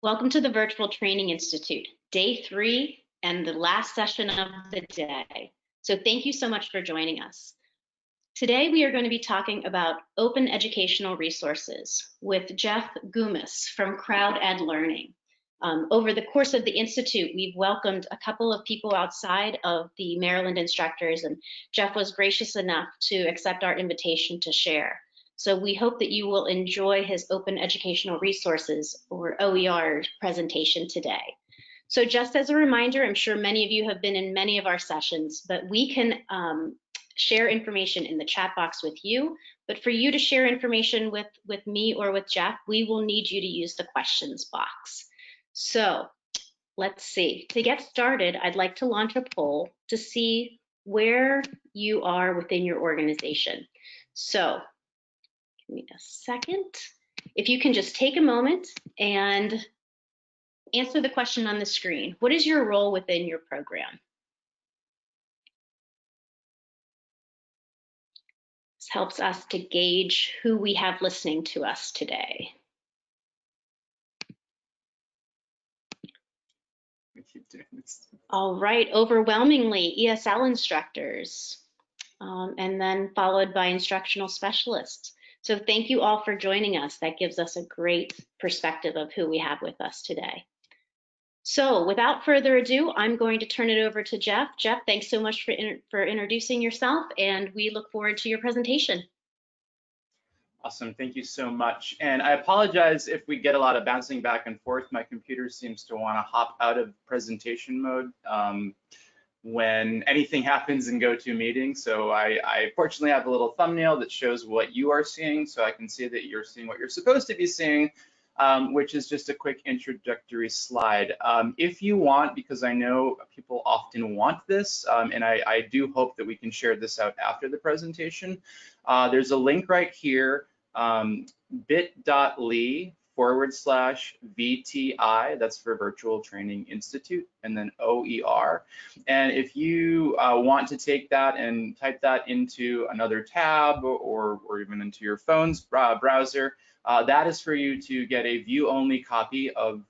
Welcome to the Virtual Training Institute, day 3 and the last session of the day. So thank you so much for joining us. Today we are going to be talking about open educational resources with Jeff Goumas from CrowdEd Learning. Over the course of the Institute, we've welcomed a couple of people outside of the Maryland instructors, and Jeff was gracious enough to accept our invitation to share. So we hope that you will enjoy his Open Educational Resources, or OER, presentation today. So just as a reminder, I'm sure many of you have been in many of our sessions, but we can share information in the chat box with you. But for you to share information with me or with Jeff, we will need you to use the questions box. So let's see. To get started, I'd like to launch a poll to see where you are within your organization. So give me a second. If you can just take a moment and answer the question on the screen. What is your role within your program? This helps us to gauge who we have listening to us today. We keep doing this. All right, overwhelmingly ESL instructors, and then followed by instructional specialists. So thank you all for joining us. That gives us a great perspective of who we have with us today. So without further ado, I'm going to turn it over to Jeff. Jeff, thanks so much for introducing yourself, and we look forward to your presentation. Awesome, thank you so much. And I apologize if we get a lot of bouncing back and forth. My computer seems to want to hop out of presentation mode when anything happens in GoToMeeting. So I fortunately have a little thumbnail that shows what you are seeing, so I can see that you're seeing what you're supposed to be seeing, which is just a quick introductory slide. If you want, because I know people often want this, and I do hope that we can share this out after the presentation, there's a link right here, bit.ly/VTI, that's for Virtual Training Institute, and then OER. And if you want to take that and type that into another tab or even into your phone's browser, that is for you to get a view-only copy of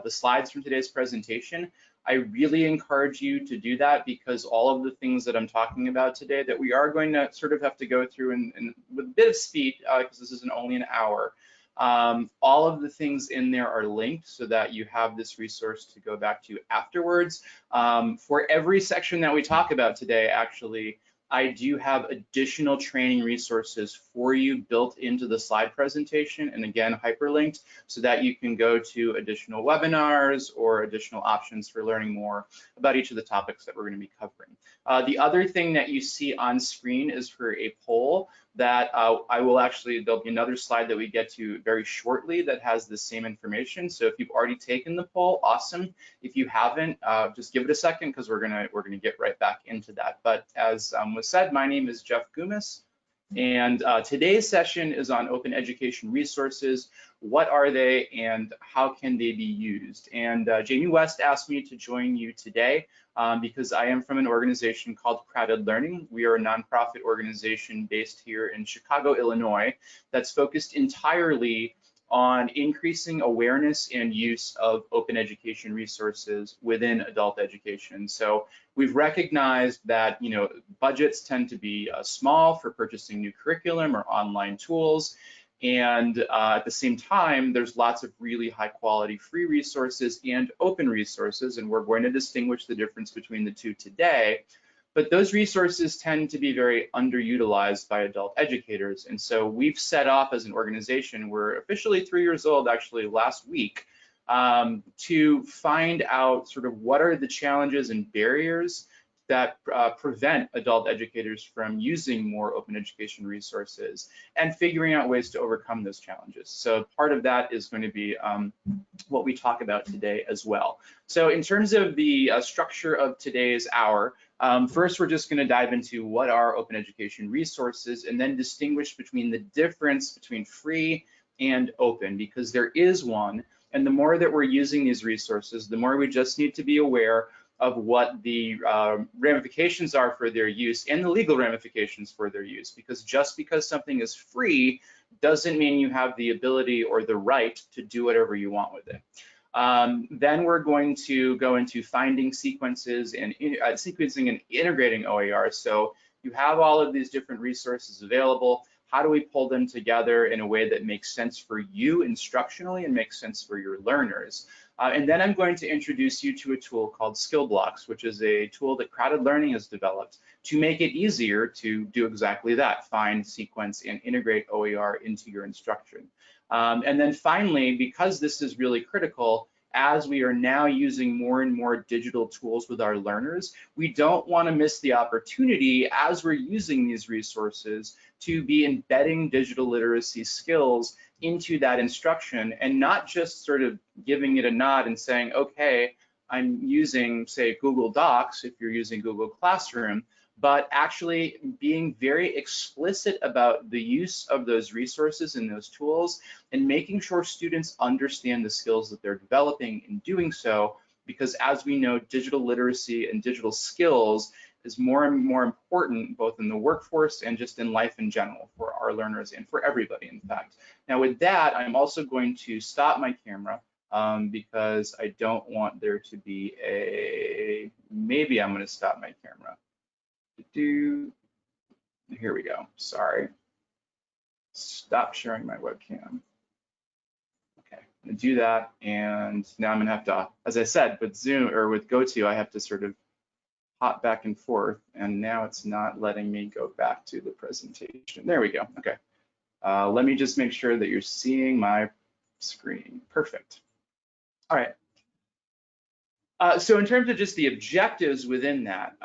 the slides from today's presentation. I really encourage you to do that because all of the things that I'm talking about today that we are going to sort of have to go through and with a bit of speed, because this isn't only an hour, all of the things in there are linked so that you have this resource to go back to afterwards. For every section that we talk about today, actually, I do have additional training resources for you built into the slide presentation, and again, hyperlinked so that you can go to additional webinars or additional options for learning more about each of the topics that we're going to be covering. The other thing that you see on screen is for a poll that I will actually, there'll be another slide that we get to very shortly that has the same information. So if you've already taken the poll, awesome. If you haven't, just give it a second because we're gonna get right back into that. But as was said, my name is Jeff Goumas, and today's session is on open education resources. What are they and how can they be used? And Jamie West asked me to join you today because I am from an organization called CrowdEd Learning. We are a nonprofit organization based here in Chicago, Illinois, that's focused entirely on increasing awareness and use of open education resources within adult education. So we've recognized that, you know, budgets tend to be small for purchasing new curriculum or online tools. And at the same time, there's lots of really high quality free resources and open resources, and we're going to distinguish the difference between the two today. But those resources tend to be very underutilized by adult educators. And so we've set up as an organization, we're officially 3 years old actually last week, to find out sort of what are the challenges and barriers that prevent adult educators from using more open education resources and figuring out ways to overcome those challenges. So part of that is going to be what we talk about today as well. So in terms of the structure of today's hour, first we're just going to dive into what are open education resources and then distinguish between the difference between free and open, because there is one. And the more that we're using these resources, the more we just need to be aware of what the ramifications are for their use and the legal ramifications for their use, because just because something is free doesn't mean you have the ability or the right to do whatever you want with it. Then we're going to go into finding sequences and sequencing and integrating OERs. So you have all of these different resources available. How do we pull them together in a way that makes sense for you instructionally and makes sense for your learners? And then I'm going to introduce you to a tool called Skill Blocks, which is a tool that Crowded Learning has developed to make it easier to do exactly that, find, sequence, and integrate OER into your instruction. And then finally, because this is really critical, as we are now using more and more digital tools with our learners, we don't want to miss the opportunity as we're using these resources to be embedding digital literacy skills into that instruction and not just sort of giving it a nod and saying, okay, I'm using, say, Google Docs if you're using Google Classroom, but actually being very explicit about the use of those resources and those tools and making sure students understand the skills that they're developing in doing so, because as we know, digital literacy and digital skills is more and more important both in the workforce and just in life in general for our learners and for everybody, in fact. Now with that, I'm also going to stop my camera because I don't want there to be a, maybe I'm going to stop my camera. Here we go, sorry. Stop sharing my webcam. Okay, I'm gonna do that, and now I'm gonna have to, as I said, with Zoom or with GoTo, I have to sort of hop back and forth, and now it's not letting me go back to the presentation. There we go, okay. Let me just make sure that you're seeing my screen. Perfect. All right. So in terms of just the objectives within that,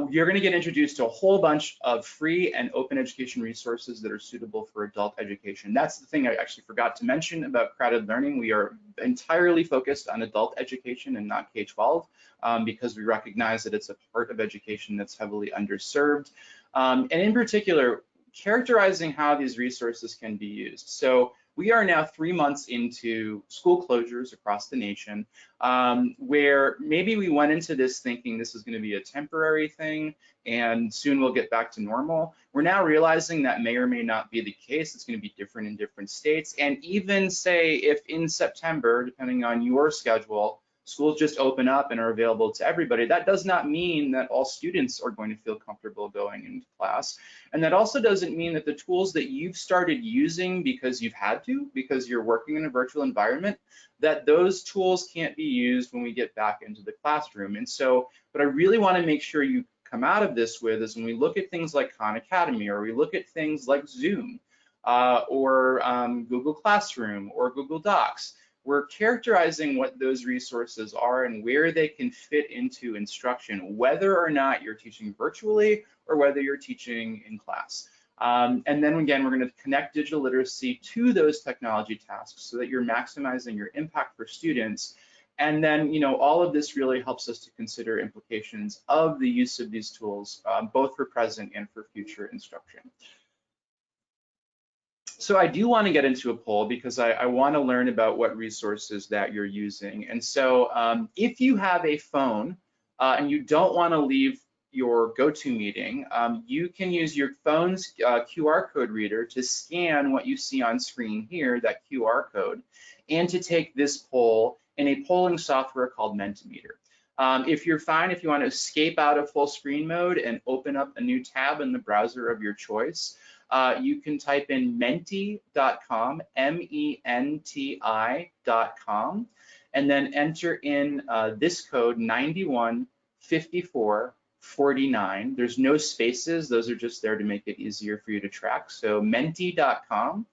you're going to get introduced to a whole bunch of free and open education resources that are suitable for adult education. That's the thing I actually forgot to mention about Crowded Learning. We are entirely focused on adult education and not K-12 because we recognize that it's a part of education that's heavily underserved. And in particular, characterizing how these resources can be used. So we are now 3 months into school closures across the nation, where maybe we went into this thinking this is going to be a temporary thing and soon we'll get back to normal. We're now realizing that may or may not be the case. It's going to be different in different states. And even say if in September, depending on your schedule, schools just open up and are available to everybody, that does not mean that all students are going to feel comfortable going into class. And that also doesn't mean that the tools that you've started using because you've had to, because you're working in a virtual environment, that those tools can't be used when we get back into the classroom. And so what I really want to make sure you come out of this with is when we look at things like Khan Academy, or we look at things like Zoom, or Google Classroom, or Google Docs, we're characterizing what those resources are and where they can fit into instruction, whether or not you're teaching virtually or whether you're teaching in class. And then again, we're going to connect digital literacy to those technology tasks so that you're maximizing your impact for students. And then, you know, all of this really helps us to consider implications of the use of these tools, both for present and for future instruction. So I do want to get into a poll because I want to learn about what resources that you're using. And so if you have a phone and you don't want to leave your GoToMeeting, you can use your phone's QR code reader to scan what you see on screen here, that QR code, and to take this poll in a polling software called MensaMeter. If you're fine, if you want to escape out of full screen mode and open up a new tab in the browser of your choice, you can type in menti.com, MENTI.com, and then enter in this code 915449. There's no spaces, those are just there to make it easier for you to track. So menti.com,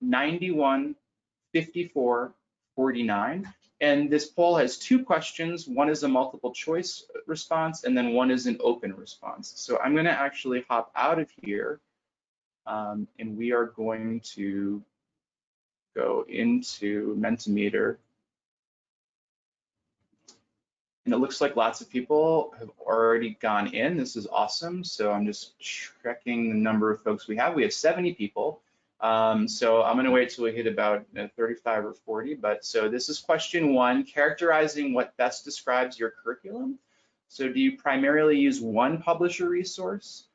915449. And this poll has 2 questions. One is a multiple choice response, and then one is an open response. So I'm going to actually hop out of here. And we are going to go into MensaMeter. And it looks like lots of people have already gone in. This is awesome. So I'm just checking the number of folks we have. We have 70 people. So I'm gonna wait till we hit about 35 or 40. But so this is question 1, characterizing what best describes your curriculum. So do you primarily use one publisher resource?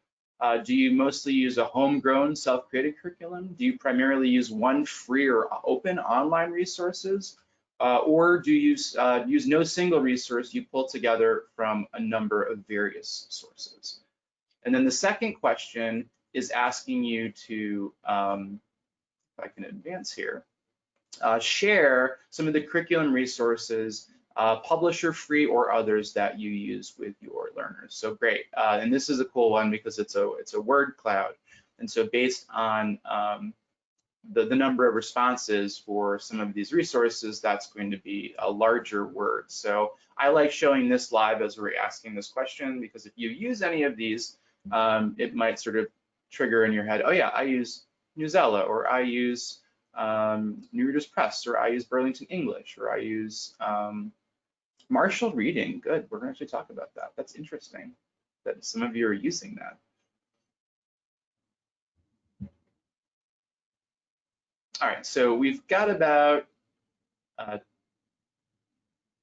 Do you mostly use a homegrown self-created curriculum? Do you primarily use one free or open online resources? or do you use no single resource, you pull together from a number of various sources? And then the second question is asking you to, if I can advance here, share some of the curriculum resources, publisher free or others that you use with your learners. So great, and this is a cool one because it's a word cloud. And so based on the number of responses for some of these resources, that's going to be a larger word. So I like showing this live as we're asking this question, because if you use any of these, it might sort of trigger in your head, oh yeah, I use Newsella, or I use New Reader's Press, or I use Burlington English, or I use Marshall Reading. Good, we're gonna actually talk about that. That's interesting that some of you are using that. All right, so we've got about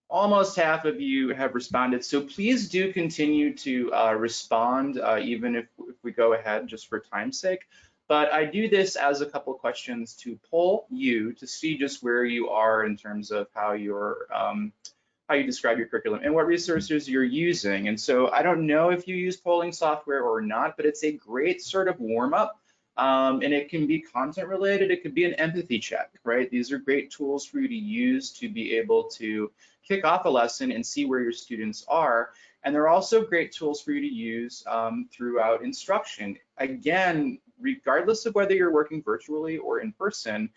almost half of you have responded. So please do continue to respond, even if we go ahead just for time's sake. But I do this as a couple questions to poll you to see just where you are in terms of how you're how you describe your curriculum and what resources you're using. And so I don't know if you use polling software or not, but it's a great sort of warm up. And it can be content related, it could be an empathy check, right? These are great tools for you to use to be able to kick off a lesson and see where your students are. And they're also great tools for you to use throughout instruction. Again, regardless of whether you're working virtually or in person,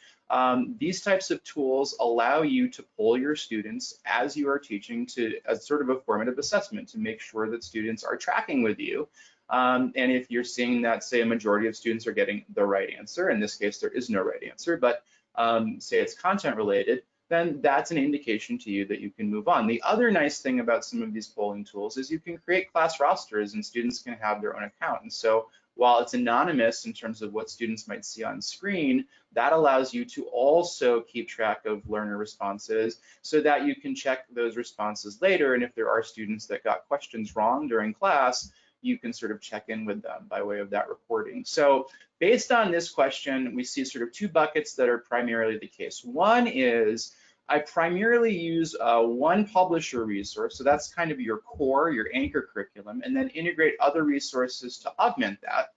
these types of tools allow you to poll your students as you are teaching to as sort of a formative assessment to make sure that students are tracking with you. And if you're seeing that, say, a majority of students are getting the right answer, in this case, there is no right answer, but say it's content related, then that's an indication to you that you can move on. The other nice thing about some of these polling tools is you can create class rosters and students can have their own account. And so while it's anonymous in terms of what students might see on screen, that allows you to also keep track of learner responses so that you can check those responses later. And if there are students that got questions wrong during class, you can sort of check in with them by way of that reporting. So based on this question, we see sort of two buckets that are primarily the case. One is I primarily use one publisher resource, so that's kind of your core, your anchor curriculum, and then integrate other resources to augment that.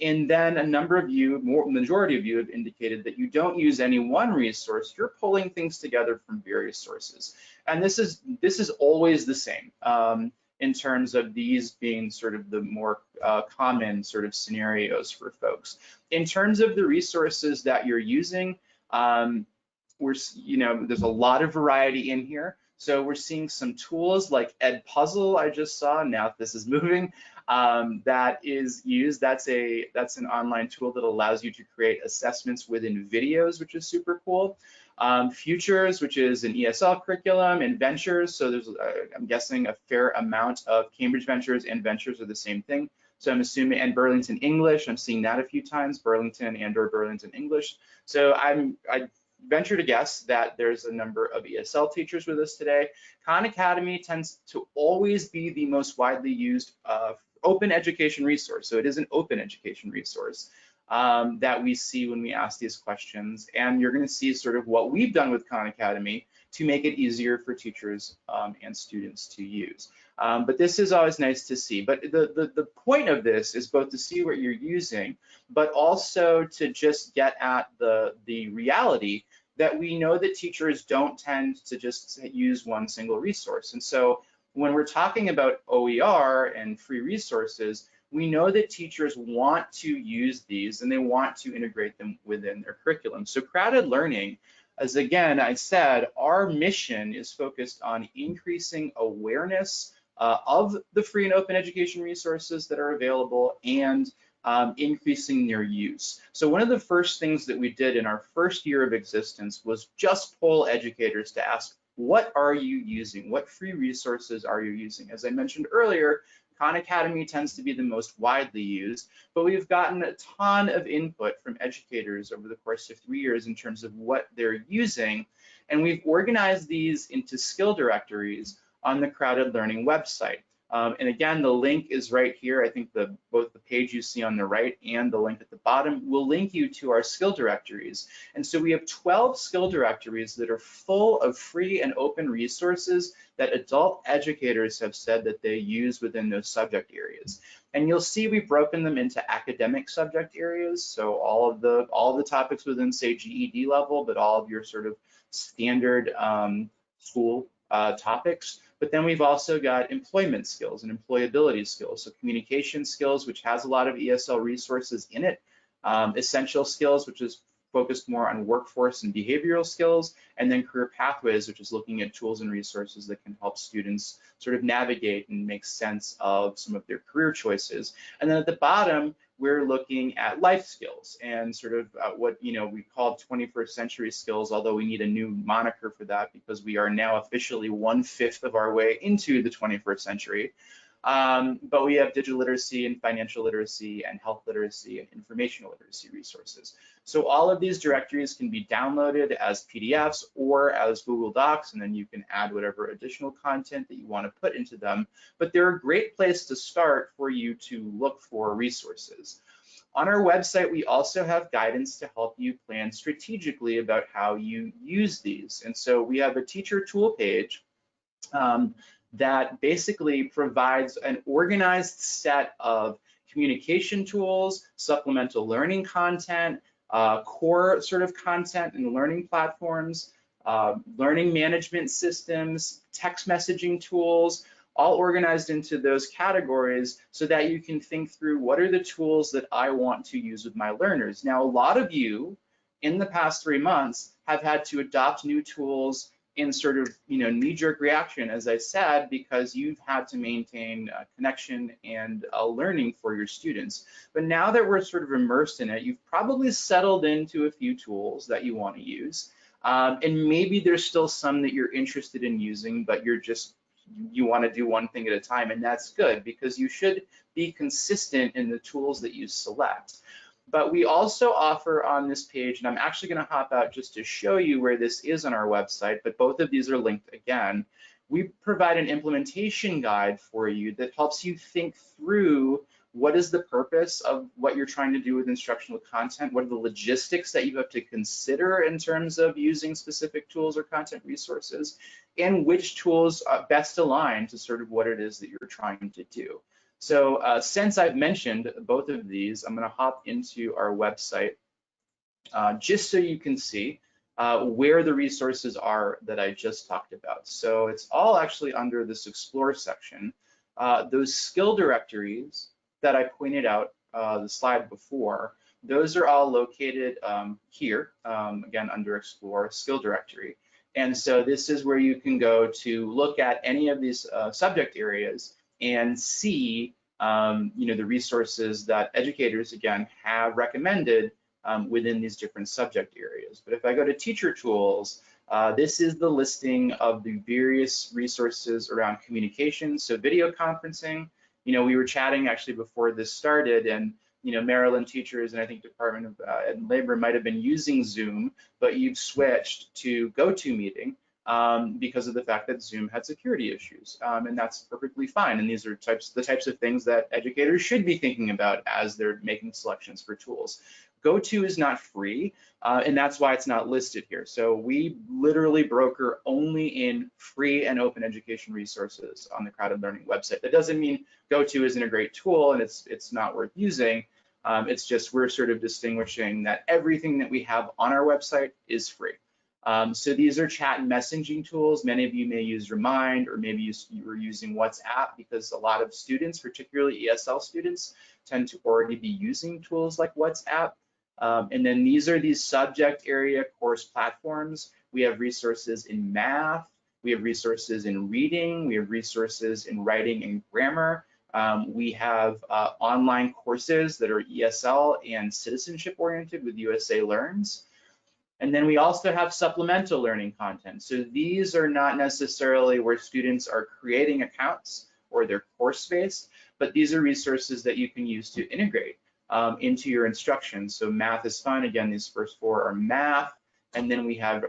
And then a number of you, majority of you have indicated that you don't use any one resource, you're pulling things together from various sources. And this is always the same. In terms of these being sort of the more common sort of scenarios for folks. In terms of the resources that you're using, there's a lot of variety in here. So we're seeing some tools like Edpuzzle I just saw, now if this is moving, that is used. That's an online tool that allows you to create assessments within videos, which is super cool. Futures, which is an ESL curriculum, and Ventures. So there's, I'm guessing, a fair amount of Cambridge Ventures and Ventures are the same thing. So I'm assuming, and Burlington English, I'm seeing that a few times, Burlington and/or Burlington English. So I venture to guess that there's a number of ESL teachers with us today. Khan Academy tends to always be the most widely used open education resource. So it is an open education resource that we see when we ask these questions. And you're going to see sort of what we've done with Khan Academy to make it easier for teachers and students to use. But this is always nice to see. But the point of this is both to see what you're using, but also to just get at the reality that we know that teachers don't tend to just use one single resource. And so when we're talking about OER and free resources, we know that teachers want to use these and they want to integrate them within their curriculum. So crowded learning, as again, I said, our mission is focused on increasing awareness of the free and open education resources that are available and increasing their use. So one of the first things that we did in our first year of existence was just poll educators to ask, what are you using? What free resources are you using? As I mentioned earlier, Khan Academy tends to be the most widely used, but we've gotten a ton of input from educators over the course of 3 years in terms of what they're using, and we've organized these into skill directories on the Crowded Learning website. And again, the link is right here. I think both the page you see on the right and the link at the bottom will link you to our skill directories. And so we have 12 skill directories that are full of free and open resources that adult educators have said that they use within those subject areas. And you'll see we've broken them into academic subject areas. So all of the topics within, say, GED level, but all of your sort of standard school topics. But then we've also got employment skills and employability skills. So communication skills, which has a lot of ESL resources in it. Essential skills, which is focused more on workforce and behavioral skills. And then career pathways, which is looking at tools and resources that can help students sort of navigate and make sense of some of their career choices. And then at the bottom, we're looking at life skills and sort of what we call 21st century skills, although we need a new moniker for that because we are now officially 1/5 of our way into the 21st century. But we have digital literacy and financial literacy and health literacy and informational literacy resources. So all of these directories can be downloaded as PDFs or as Google Docs, and then you can add whatever additional content that you want to put into them. But they're a great place to start for you to look for resources. On our website, we also have guidance to help you plan strategically about how you use these. And so we have a teacher tool page that basically provides an organized set of communication tools, supplemental learning content, core sort of content and learning platforms, learning management systems, text messaging tools, all organized into those categories so that you can think through what are the tools that I want to use with my learners. Now, a lot of you in the past 3 months have had to adopt new tools in sort of knee-jerk reaction, as I said, because you've had to maintain a connection and a learning for your students. But now that we're sort of immersed in it, you've probably settled into a few tools that you want to use. And maybe there's still some that you're interested in using, but you want to do one thing at a time, and that's good because you should be consistent in the tools that you select. But we also offer on this page, and I'm actually going to hop out just to show you where this is on our website, but both of these are linked again. We provide an implementation guide for you that helps you think through what is the purpose of what you're trying to do with instructional content, what are the logistics that you have to consider in terms of using specific tools or content resources, and which tools best align to sort of what it is that you're trying to do. So since I've mentioned both of these, I'm going to hop into our website just so you can see where the resources are that I just talked about. So it's all actually under this Explore section. Those skill directories that I pointed out the slide before, those are all located here, again, under Explore Skill Directory. And so this is where you can go to look at any of these subject areas and see the resources that educators, again, have recommended within these different subject areas. But if I go to teacher tools, this is the listing of the various resources around communication. So video conferencing, we were chatting actually before this started, and Maryland teachers and I think Department of Labor might have been using Zoom, but you've switched to GoToMeeting because of the fact that Zoom had security issues, and that's perfectly fine. And these are the types of things that educators should be thinking about as they're making selections for tools. GoTo is not free, and that's why it's not listed here. So we literally broker only in free and open education resources on the Crowded Learning website. That doesn't mean GoTo isn't a great tool and it's not worth using. It's just we're sort of distinguishing that everything that we have on our website is free. So these are chat and messaging tools. Many of you may use Remind, or maybe you were using WhatsApp, because a lot of students, particularly ESL students, tend to already be using tools like WhatsApp. And then these are these subject area course platforms. We have resources in math, we have resources in reading, we have resources in writing and grammar. We have online courses that are ESL and citizenship oriented with USA Learns. And then we also have supplemental learning content. So these are not necessarily where students are creating accounts or they're course-based, but these are resources that you can use to integrate into your instruction. So math is fun. Again, these first four are math. And then we have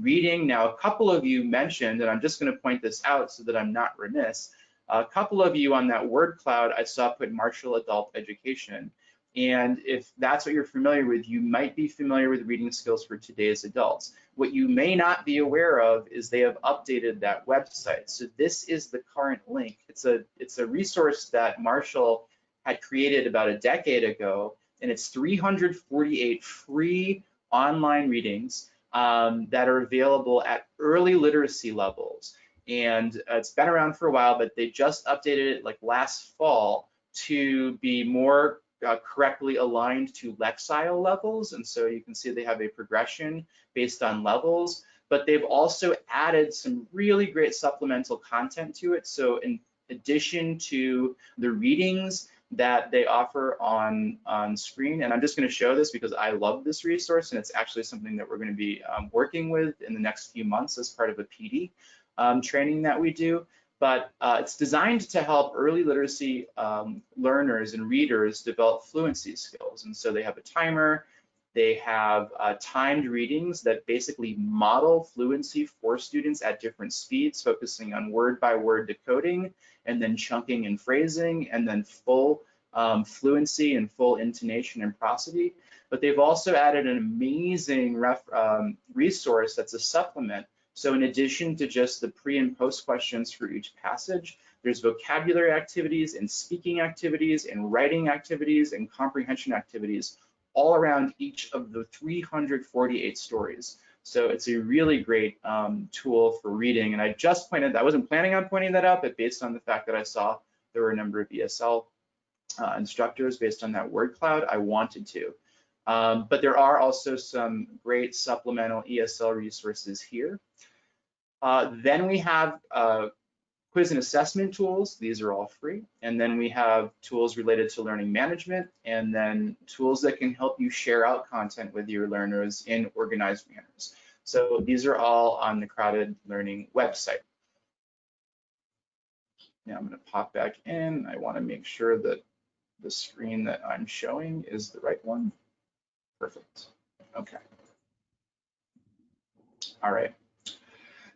reading. Now, a couple of you mentioned, and I'm just going to point this out so that I'm not remiss, A couple of you on that word cloud I saw put Marshall Adult Education. And if that's what you're familiar with, you might be familiar with reading skills for today's adults. What you may not be aware of is they have updated that website. So this is the current link. It's a resource that Marshall had created about a decade ago, and it's 348 free online readings that are available at early literacy levels. And it's been around for a while, but they just updated it like last fall to be more correctly aligned to Lexile levels. And so you can see they have a progression based on levels, but they've also added some really great supplemental content to it. So in addition to the readings that they offer on screen, and I'm just going to show this because I love this resource, and it's actually something that we're going to be working with in the next few months as part of a PD training that we do. But it's designed to help early literacy learners and readers develop fluency skills. And so they have a timer, they have timed readings that basically model fluency for students at different speeds, focusing on word by word decoding, and then chunking and phrasing, and then full fluency and full intonation and prosody. But they've also added an amazing resource that's a supplement. So in addition to just the pre and post questions for each passage, there's vocabulary activities and speaking activities and writing activities and comprehension activities all around each of the 348 stories. So it's a really great tool for reading. And I just pointed, I wasn't planning on pointing that out, but based on the fact that I saw there were a number of ESL instructors based on that word cloud, I wanted to. But there are also some great supplemental ESL resources here. Then we have quiz and assessment tools. These are all free. And then we have tools related to learning management, and then tools that can help you share out content with your learners in organized manners. So these are all on the Crowded Learning website. Now I'm going to pop back in. I want to make sure that the screen that I'm showing is the right one. Perfect. Okay. All right.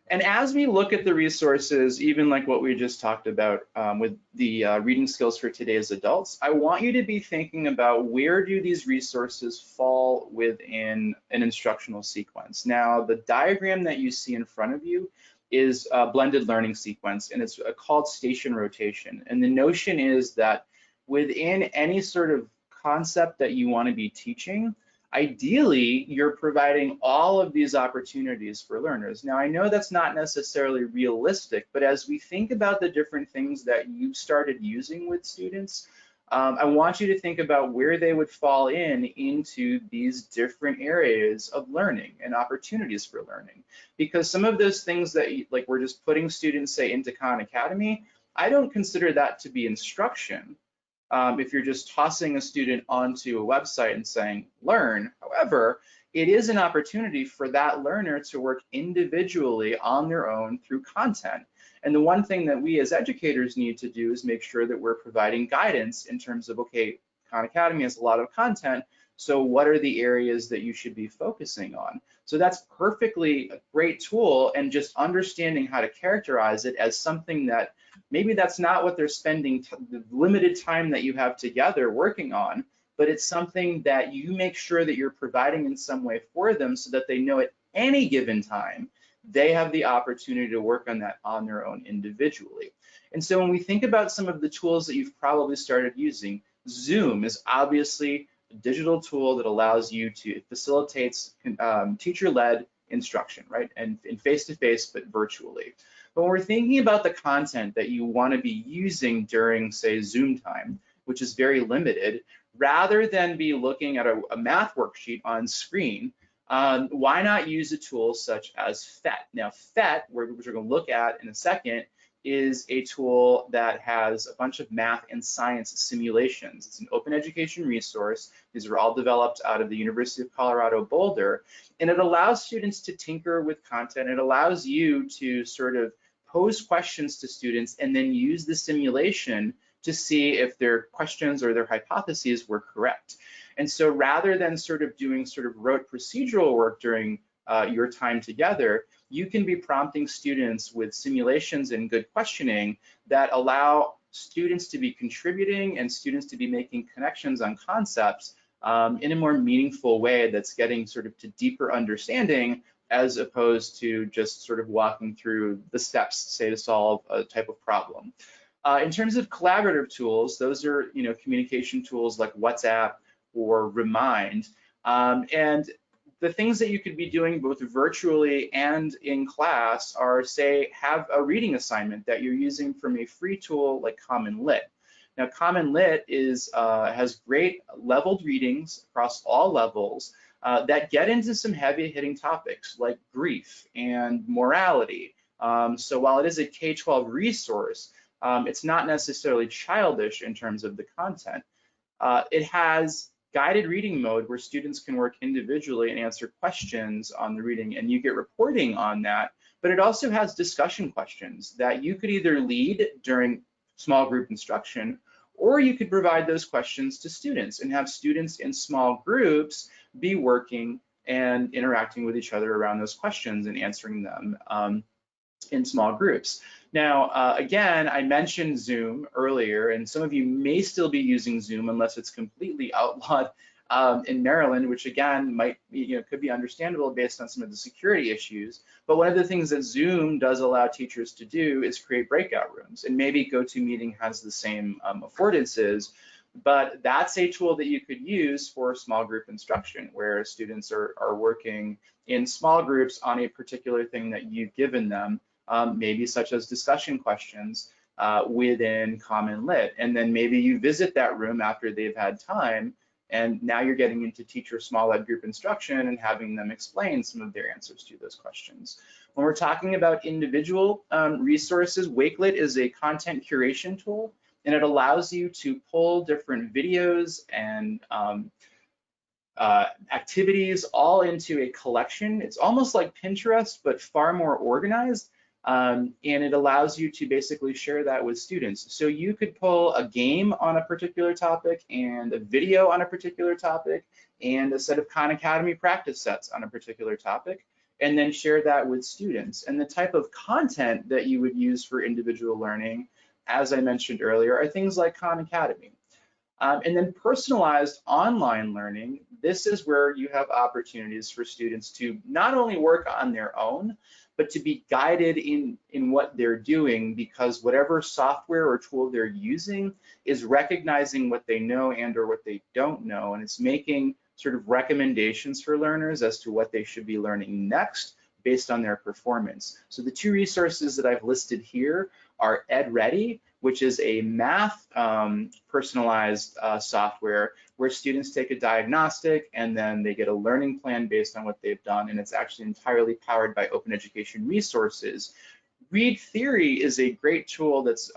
And as we look at the resources, even like what we just talked about with the reading skills for today's adults, I want you to be thinking about where do these resources fall within an instructional sequence. Now, the diagram that you see in front of you is a blended learning sequence, and it's called station rotation. And the notion is that within any sort of concept that you want to be teaching, ideally, you're providing all of these opportunities for learners. Now, I know that's not necessarily realistic, but as we think about the different things that you've started using with students, I want you to think about where they would fall into these different areas of learning and opportunities for learning. Because some of those things that like we're just putting students, say, into Khan Academy, I don't consider that to be instruction. If you're just tossing a student onto a website and saying, learn. However, it is an opportunity for that learner to work individually on their own through content. And the one thing that we as educators need to do is make sure that we're providing guidance in terms of, okay, Khan Academy has a lot of content, so what are the areas that you should be focusing on? So that's perfectly a great tool, and just understanding how to characterize it as something that maybe that's not what they're spending the limited time that you have together working on, but it's something that you make sure that you're providing in some way for them so that they know at any given time they have the opportunity to work on that on their own individually. And so when we think about some of the tools that you've probably started using, Zoom is obviously a digital tool that allows you to facilitate teacher-led instruction, right? And face-to-face, but virtually. But when we're thinking about the content that you want to be using during, say, Zoom time, which is very limited, rather than be looking at a math worksheet on screen, why not use a tool such as PhET? Now, PhET, which we're going to look at in a second, is a tool that has a bunch of math and science simulations. It's an open education resource. These are all developed out of the University of Colorado Boulder, and it allows students to tinker with content. It allows you to sort of pose questions to students and then use the simulation to see if their questions or their hypotheses were correct. And so rather than sort of doing sort of rote procedural work during your time together, you can be prompting students with simulations and good questioning that allow students to be contributing and students to be making connections on concepts in a more meaningful way that's getting sort of to deeper understanding, as opposed to just sort of walking through the steps, say, to solve a type of problem. In terms of collaborative tools, those are communication tools like WhatsApp or Remind. And the things that you could be doing both virtually and in class are, say, have a reading assignment that you're using from a free tool like CommonLit. Now, CommonLit has great leveled readings across all levels that get into some heavy-hitting topics like grief and morality. So while it is a K-12 resource, it's not necessarily childish in terms of the content. It has guided reading mode where students can work individually and answer questions on the reading, and you get reporting on that. But it also has discussion questions that you could either lead during small group instruction, or you could provide those questions to students and have students in small groups be working and interacting with each other around those questions and answering them in small groups. Now, again, I mentioned Zoom earlier, and some of you may still be using Zoom unless it's completely outlawed in Maryland, which again might be, could be understandable based on some of the security issues. But one of the things that Zoom does allow teachers to do is create breakout rooms, and maybe GoToMeeting has the same affordances. But that's a tool that you could use for small group instruction, where students are working in small groups on a particular thing that you've given them. Maybe such as discussion questions within CommonLit. And then maybe you visit that room after they've had time, and now you're getting into teacher small ed group instruction and having them explain some of their answers to those questions. When we're talking about individual resources, Wakelet is a content curation tool, and it allows you to pull different videos and activities all into a collection. It's almost like Pinterest, but far more organized. And it allows you to basically share that with students. So you could pull a game on a particular topic and a video on a particular topic and a set of Khan Academy practice sets on a particular topic, and then share that with students. And the type of content that you would use for individual learning, as I mentioned earlier, are things like Khan Academy. And then personalized online learning, this is where you have opportunities for students to not only work on their own, but to be guided in what they're doing, because whatever software or tool they're using is recognizing what they know and or what they don't know, and it's making sort of recommendations for learners as to what they should be learning next based on their performance. So the two resources that I've listed here are EdReady, which is a math personalized software where students take a diagnostic and then they get a learning plan based on what they've done, and it's actually entirely powered by open education resources. Read Theory is a great tool that's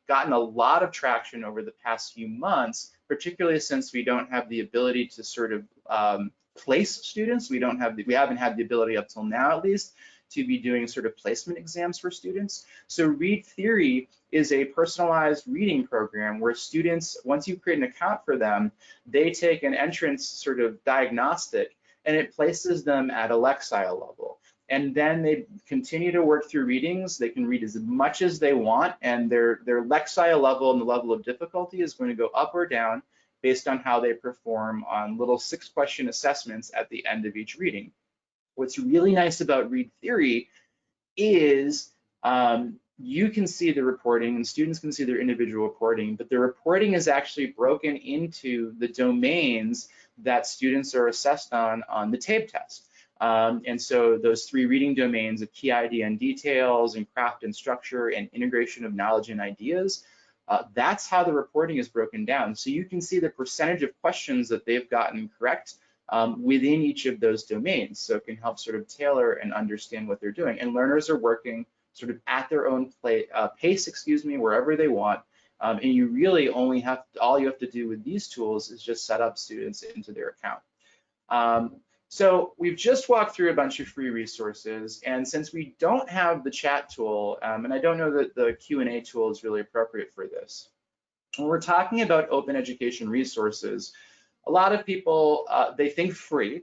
gotten a lot of traction over the past few months, particularly since we don't have the ability to sort of place students. We haven't had the ability up till now, at least, to be doing sort of placement exams for students. So Read Theory is a personalized reading program where students, once you create an account for them, they take an entrance sort of diagnostic and it places them at a Lexile level. And then they continue to work through readings. They can read as much as they want, and their Lexile level and the level of difficulty is going to go up or down based on how they perform on little 6-question assessments at the end of each reading. What's really nice about Read Theory is you can see the reporting and students can see their individual reporting, but the reporting is actually broken into the domains that students are assessed on the TABE test. And so those 3 reading domains of key idea and details and craft and structure and integration of knowledge and ideas, that's how the reporting is broken down. So you can see the percentage of questions that they've gotten correct within each of those domains. So it can help sort of tailor and understand what they're doing. And learners are working sort of at their own pace, wherever they want. And you really only all you have to do with these tools is just set up students into their account. So we've just walked through a bunch of free resources, and since we don't have the chat tool, and I don't know that the Q&A tool is really appropriate for this, when we're talking about open education resources, a lot of people, they think free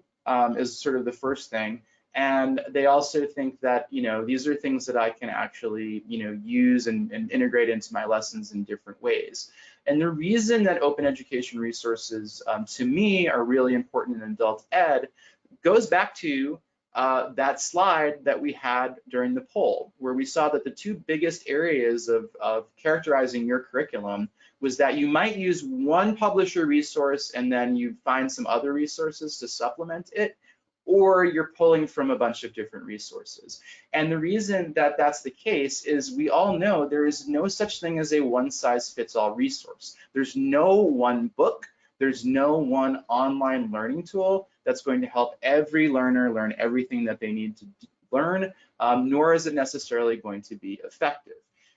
is sort of the first thing, And they also think that, these are things that I can actually, use and integrate into my lessons in different ways. And the reason that open education resources, to me, are really important in adult ed goes back to that slide that we had during the poll, where we saw that the two biggest areas of characterizing your curriculum was that you might use one publisher resource and then you find some other resources to supplement it, or you're pulling from a bunch of different resources. And the reason that that's the case is we all know there is no such thing as a one-size-fits-all resource. There's no one book, there's no one online learning tool that's going to help every learner learn everything that they need to learn, nor is it necessarily going to be effective.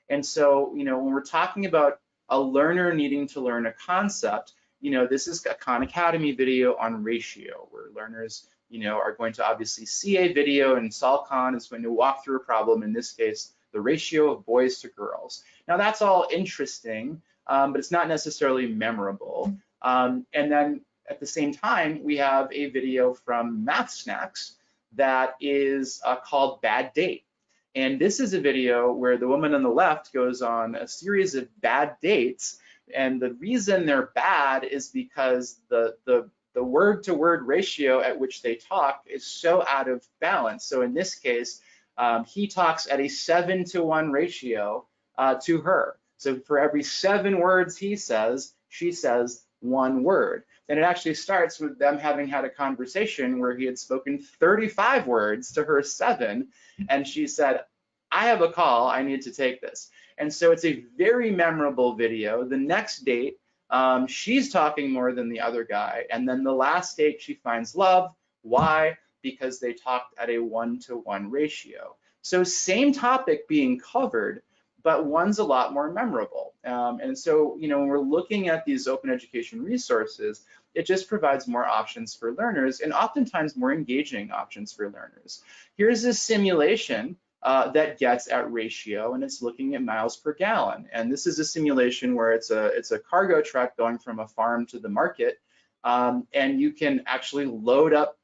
And so, when we're talking about a learner needing to learn a concept, this is a Khan Academy video on ratio, where learners are going to obviously see a video, and Sal Khan is going to walk through a problem, in this case, the ratio of boys to girls. Now that's all interesting, but it's not necessarily memorable. And then at the same time, we have a video from Math Snacks that is called Bad Date. And this is a video where the woman on the left goes on a series of bad dates. And the reason they're bad is because the word-to-word ratio at which they talk is so out of balance. So in this case, he talks at a 7-to-1 ratio to her. So for every 7 words he says, she says 1 word. And it actually starts with them having had a conversation where he had spoken 35 words to her 7, and she said, I have a call, I need to take this. And so it's a very memorable video. The next date, she's talking more than the other guy. And then the last date, she finds love. Why? Because they talked at a 1-to-1 ratio. So same topic being covered, but one's a lot more memorable. And so, when we're looking at these open education resources, it just provides more options for learners, and oftentimes more engaging options for learners. Here's a simulation that gets at ratio, and it's looking at miles per gallon. And this is a simulation where it's a cargo truck going from a farm to the market, and you can actually load up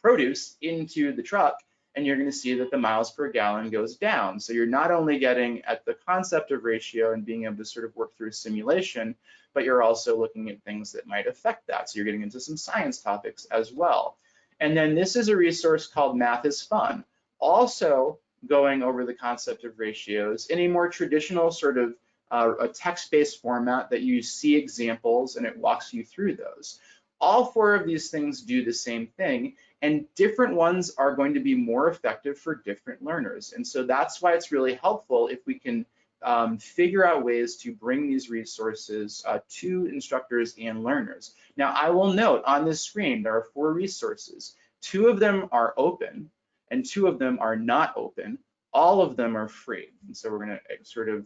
produce into the truck, and you're going to see that the miles per gallon goes down. So you're not only getting at the concept of ratio and being able to sort of work through a simulation, but you're also looking at things that might affect that. So you're getting into some science topics as well. And then this is a resource called Math is Fun, also going over the concept of ratios in a more traditional sort of a text-based format that you see examples and it walks you through those. All 4 of these things do the same thing, and different ones are going to be more effective for different learners. And so that's why it's really helpful if we can figure out ways to bring these resources to instructors and learners. Now, I will note on this screen, there are 4 resources. 2 of them are open and 2 of them are not open. All of them are free. And so we're going to sort of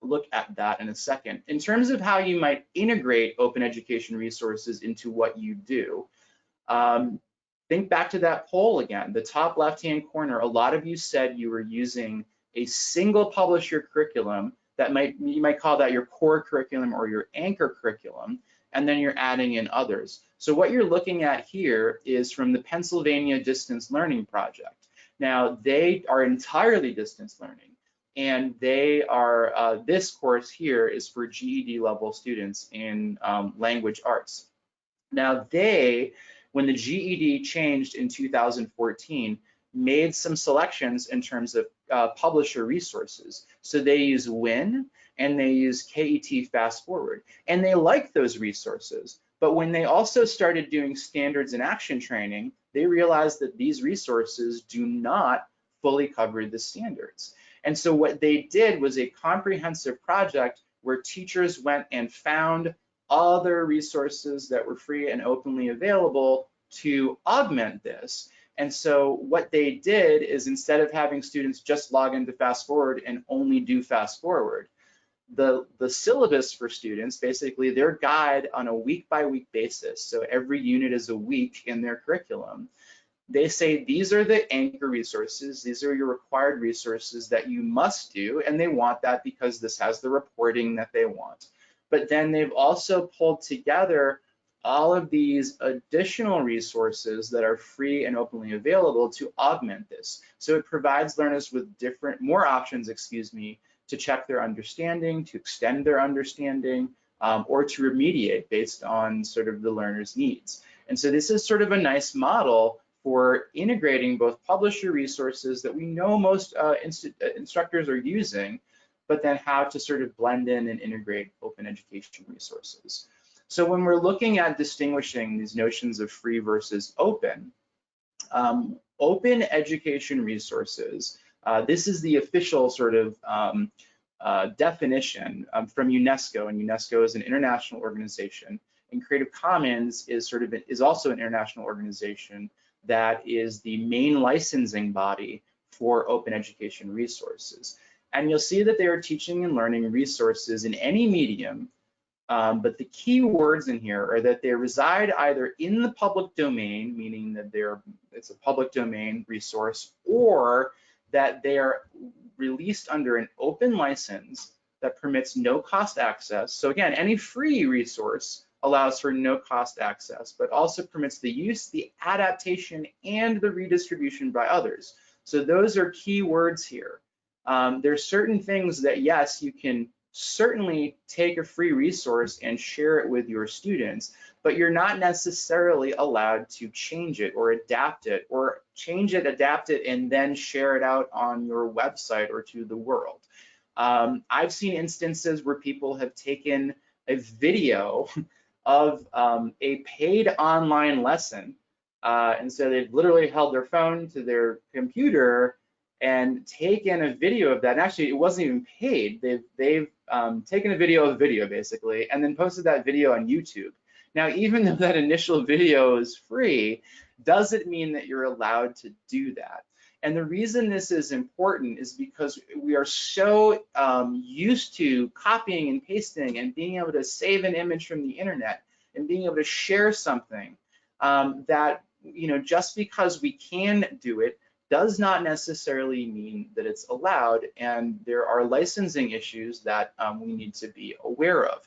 look at that in a second. In terms of how you might integrate open education resources into what you do, think back to that poll again. The top left-hand corner, a lot of you said you were using a single publisher curriculum that you might call that your core curriculum or your anchor curriculum, and then you're adding in others. So what you're looking at here is from the Pennsylvania Distance Learning Project. Now, they are entirely distance learning, and they are, this course here is for GED level students in language arts. Now, when the GED changed in 2014, made some selections in terms of publisher resources. So they use WIN and they use KET Fast Forward, and they like those resources. But when they also started doing standards and action training, they realized that these resources do not fully cover the standards. And so what they did was a comprehensive project where teachers went and found other resources that were free and openly available to augment this. And so what they did is, instead of having students just log into Fast Forward and only do Fast Forward, the syllabus for students, basically their guide on a week-by-week basis, so every unit is a week in their curriculum, they say these are the anchor resources, these are your required resources that you must do, and they want that because this has the reporting that they want. But then they've also pulled together all of these additional resources that are free and openly available to augment this. So it provides learners with more options, to check their understanding, to extend their understanding, or to remediate based on sort of the learner's needs. And so this is sort of a nice model for integrating both publisher resources that we know most instructors are using, but then how to sort of blend in and integrate open education resources. So when we're looking at distinguishing these notions of free versus open, open education resources, this is the official sort of definition from UNESCO, and UNESCO is an international organization, and Creative Commons is also an international organization that is the main licensing body for open education resources. And you'll see that they are teaching and learning resources in any medium, but the key words in here are that they reside either in the public domain, meaning that it's a public domain resource, or that they are released under an open license that permits no cost access. So again, any free resource allows for no cost access, but also permits the use, the adaptation, and the redistribution by others. So those are key words here. There's certain things that, yes, you can certainly take a free resource and share it with your students, but you're not necessarily allowed to change it or adapt it, or change it, adapt it, and then share it out on your website or to the world. I've seen instances where people have taken a video of a paid online lesson, and so they've literally held their phone to their computer and taken a video of that. And actually, it wasn't even paid. They've taken a video of a video, basically, and then posted that video on YouTube. Now, even though that initial video is free, doesn't mean that you're allowed to do that. And the reason this is important is because we are so used to copying and pasting and being able to save an image from the internet and being able to share something that, just because we can do it does not necessarily mean that it's allowed. And there are licensing issues that we need to be aware of.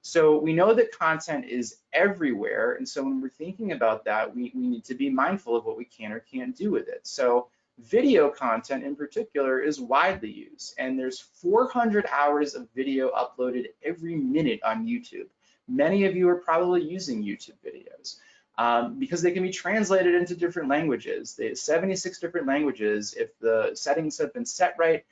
So we know that content is everywhere. And so when we're thinking about that, we need to be mindful of what we can or can't do with it. So video content in particular is widely used, and there's 400 hours of video uploaded every minute on YouTube. Many of you are probably using YouTube videos because they can be translated into different languages. They have 76 different languages if the settings have been set right,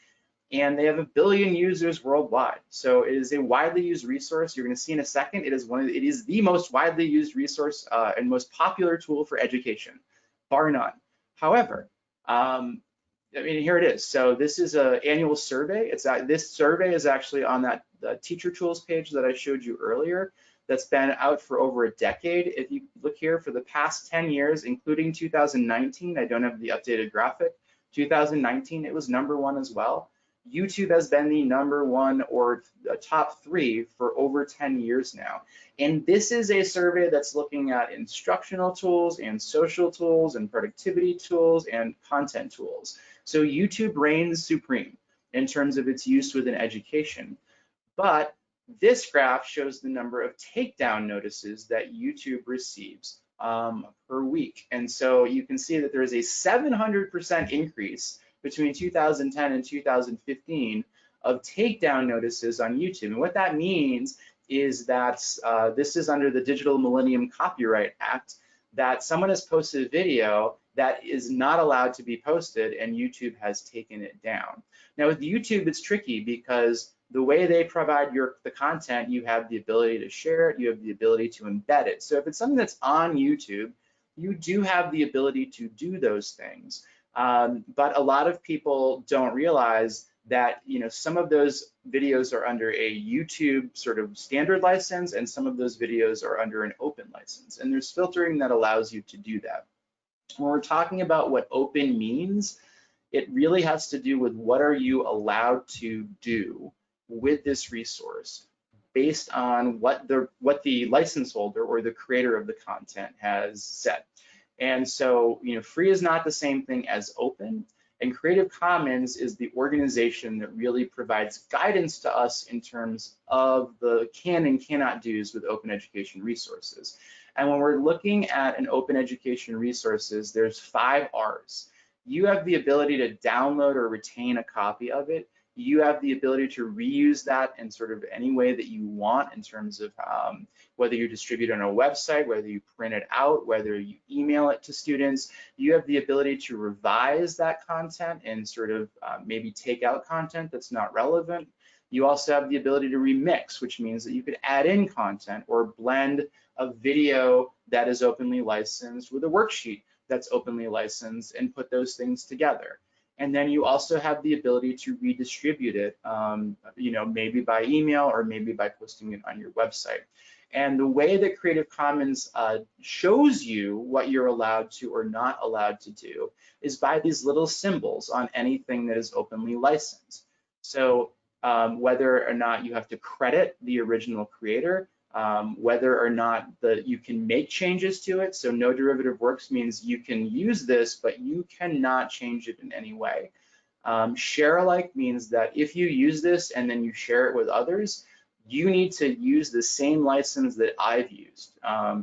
and they have 1 billion users worldwide. So it is a widely used resource. You're going to see in a second, it is the most widely used resource and most popular tool for education, bar none. However, here it is. So this is an annual survey. This survey is actually on the teacher tools page that I showed you earlier. That's been out for over a decade. If you look here, for the past 10 years, including 2019, I don't have the updated graphic. 2019, it was #1 as well. YouTube has been the #1 or top 3 for over 10 years now. And this is a survey that's looking at instructional tools and social tools and productivity tools and content tools. So YouTube reigns supreme in terms of its use within education. But this graph shows the number of takedown notices that YouTube receives per week. And so you can see that there is a 700% increase between 2010 and 2015 of takedown notices on YouTube. And what that means is that this is under the Digital Millennium Copyright Act, that someone has posted a video that is not allowed to be posted and YouTube has taken it down. Now with YouTube, it's tricky because the way they provide the content, you have the ability to share it, you have the ability to embed it. So if it's something that's on YouTube, you do have the ability to do those things. But a lot of people don't realize that some of those videos are under a YouTube sort of standard license, and some of those videos are under an open license. And there's filtering that allows you to do that. When we're talking about what open means, it really has to do with what are you allowed to do with this resource based on what the license holder or the creator of the content has said. And so, free is not the same thing as open, and Creative Commons is the organization that really provides guidance to us in terms of the can and cannot do's with open education resources. And when we're looking at an open education resources, there's 5 R's. You have the ability to download or retain a copy of it. You have the ability to reuse that in sort of any way that you want in terms of whether you distribute it on a website, whether you print it out, whether you email it to students. You have the ability to revise that content and sort of maybe take out content that's not relevant. You also have the ability to remix, which means that you could add in content or blend a video that is openly licensed with a worksheet that's openly licensed and put those things together. And then you also have the ability to redistribute it, maybe by email or maybe by posting it on your website. And the way that Creative Commons shows you what you're allowed to or not allowed to do is by these little symbols on anything that is openly licensed. So whether or not you have to credit the original creator, whether or not you can make changes to it. So no derivative works means you can use this, but you cannot change it in any way. Share alike means that if you use this and then you share it with others, you need to use the same license that I've used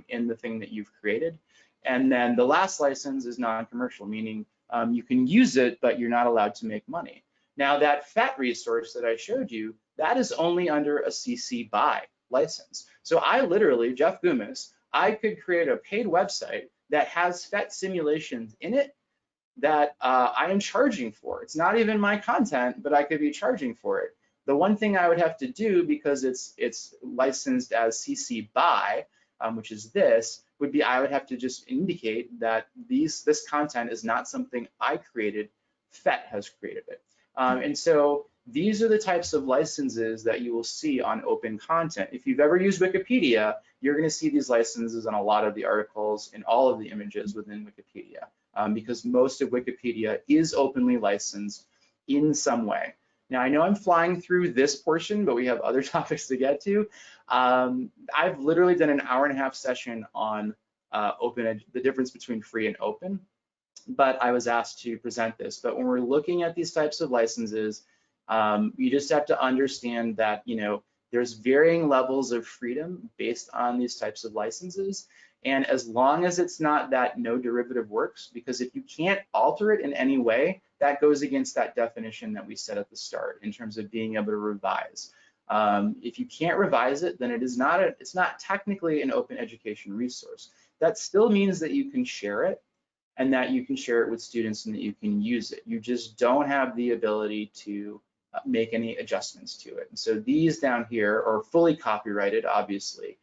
in the thing that you've created. And then the last license is non-commercial, meaning you can use it, but you're not allowed to make money. Now that FET resource that I showed you, that is only under a CC BY license. So I literally, Jeff Goumas, I could create a paid website that has FET simulations in it that I am charging for. It's not even my content, but I could be charging for it. The one thing I would have to do, because it's licensed as CC BY, which is this, would be I would have to just indicate that this content is not something I created, FET has created it. And so these are the types of licenses that you will see on open content. If you've ever used Wikipedia, you're going to see these licenses on a lot of the articles and all of the images within Wikipedia, because most of Wikipedia is openly licensed in some way. Now, I know I'm flying through this portion, but we have other topics to get to. I've literally done an hour-and-a-half session on the difference between free and open, but I was asked to present this. But when we're looking at these types of licenses, you just have to understand that, there's varying levels of freedom based on these types of licenses. And as long as it's not that no derivative works, because if you can't alter it in any way, that goes against that definition that we said at the start in terms of being able to revise. If you can't revise it, then it's not technically an open education resource. That still means that you can share it and that you can share it with students and that you can use it. You just don't have the ability to make any adjustments to it. And so these down here are fully copyrighted, obviously.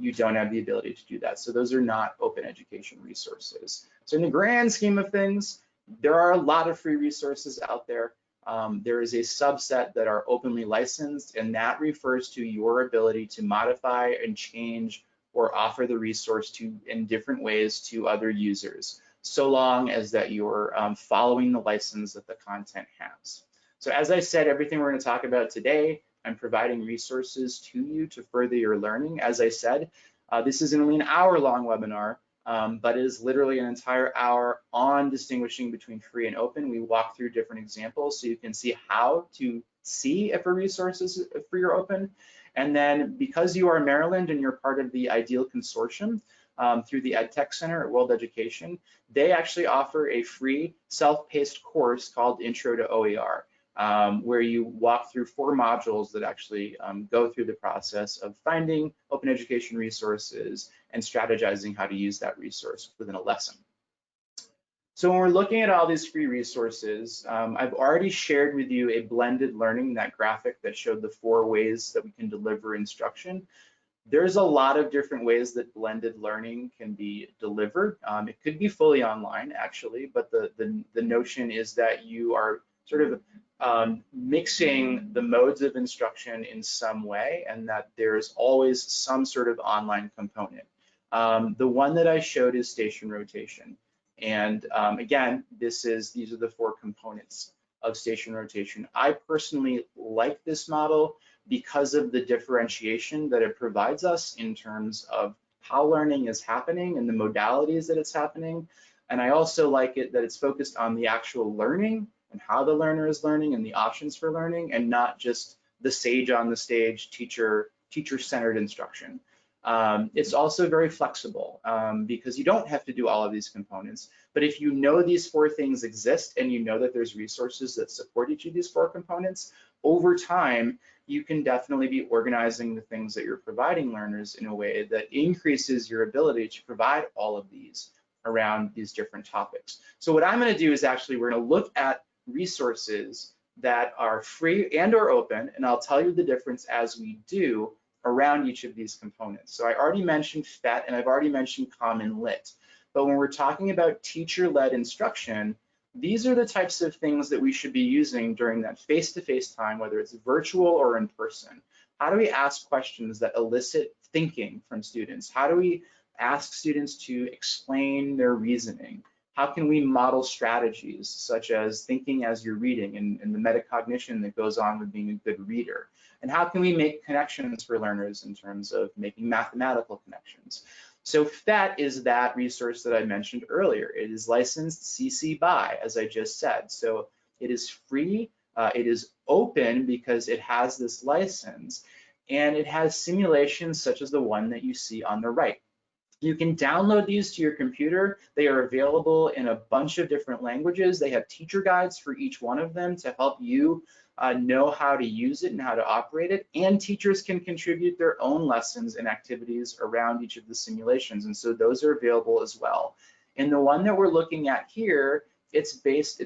You don't have the ability to do that. So those are not open education resources. So in the grand scheme of things, there are a lot of free resources out there. There is a subset that are openly licensed, and that refers to your ability to modify and change or offer the resource in different ways to other users, so long as that you're following the license that the content has. So as I said, everything we're going to talk about today, I'm providing resources to you to further your learning. As I said, this is only an hour-long webinar, but it is literally an entire hour on distinguishing between free and open. We walk through different examples so you can see how to see if a resource is free or open. And then because you are Maryland and you're part of the IDEAL Consortium through the EdTech Center at World Education, they actually offer a free self-paced course called Intro to OER. Where you walk through 4 modules that actually go through the process of finding open education resources and strategizing how to use that resource within a lesson. So when we're looking at all these free resources, I've already shared with you a blended learning, that graphic that showed the 4 ways that we can deliver instruction. There's a lot of different ways that blended learning can be delivered. It could be fully online, actually, but the notion is that you are sort of mixing the modes of instruction in some way, and that there's always some sort of online component. The one that I showed is station rotation. And again, these are the 4 components of station rotation. I personally like this model because of the differentiation that it provides us in terms of how learning is happening and the modalities that it's happening. And I also like it that it's focused on the actual learning and how the learner is learning and the options for learning, and not just the sage on the stage, teacher-centered instruction. It's also very flexible because you don't have to do all of these components. But if you know these 4 things exist and you know that there's resources that support each of these 4 components, over time, you can definitely be organizing the things that you're providing learners in a way that increases your ability to provide all of these around these different topics. So what I'm going to do is actually we're going to look at resources that are free and or open, and I'll tell you the difference as we do around each of these components. So I already mentioned PhET and I've already mentioned CommonLit. But when we're talking about teacher-led instruction, these are the types of things that we should be using during that face-to-face time, whether it's virtual or in person. How do we ask questions that elicit thinking from students? How do we ask students to explain their reasoning? How can we model strategies such as thinking as you're reading and the metacognition that goes on with being a good reader? And how can we make connections for learners in terms of making mathematical connections? So PhET is that resource that I mentioned earlier. It is licensed CC BY, as I just said. So it is free, it is open because it has this license, and it has simulations such as the one that you see on the right. You can download these to your computer. They are available in a bunch of different languages. They have teacher guides for each one of them to help you know how to use it and how to operate it. And teachers can contribute their own lessons and activities around each of the simulations. And so those are available as well. And the one that we're looking at here, it's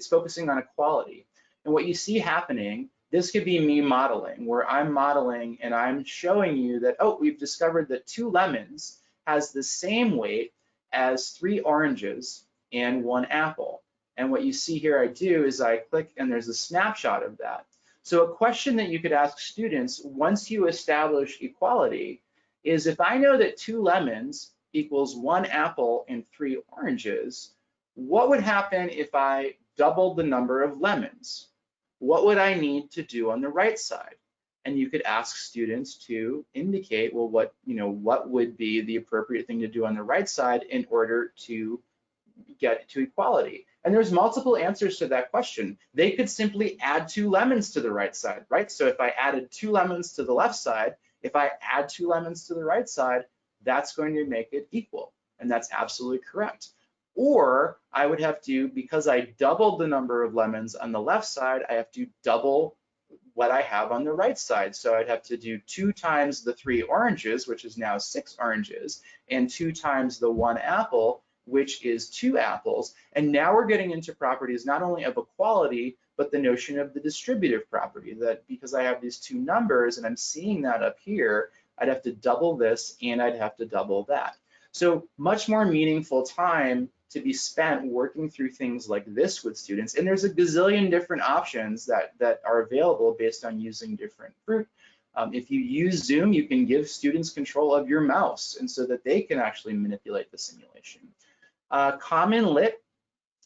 focusing on equality. And what you see happening, this could be me modeling, where I'm modeling and I'm showing you that, oh, we've discovered that 2 lemons has the same weight as 3 oranges and 1 apple. And what you see here I do is I click and there's a snapshot of that. So a question that you could ask students once you establish equality is, if I know that 2 lemons equals 1 apple and 3 oranges, what would happen if I doubled the number of lemons? What would I need to do on the right side? And you could ask students to indicate, well, what would be the appropriate thing to do on the right side in order to get to equality? And there's multiple answers to that question. They could simply add 2 lemons to the right side, right? So if I added 2 lemons to the left side, if I add 2 lemons to the right side, that's going to make it equal. And that's absolutely correct. Or I would have to, because I doubled the number of lemons on the left side, I have to double what I have on the right side. So I'd have to do 2 times the 3 oranges, which is now 6 oranges, and 2 times the 1 apple, which is 2 apples. And now we're getting into properties not only of equality, but the notion of the distributive property, that because I have these 2 numbers and I'm seeing that up here, I'd have to double this and I'd have to double that. So much more meaningful time to be spent working through things like this with students. And there's a gazillion different options that are available based on using different fruit. If you use Zoom, you can give students control of your mouse and so that they can actually manipulate the simulation. CommonLit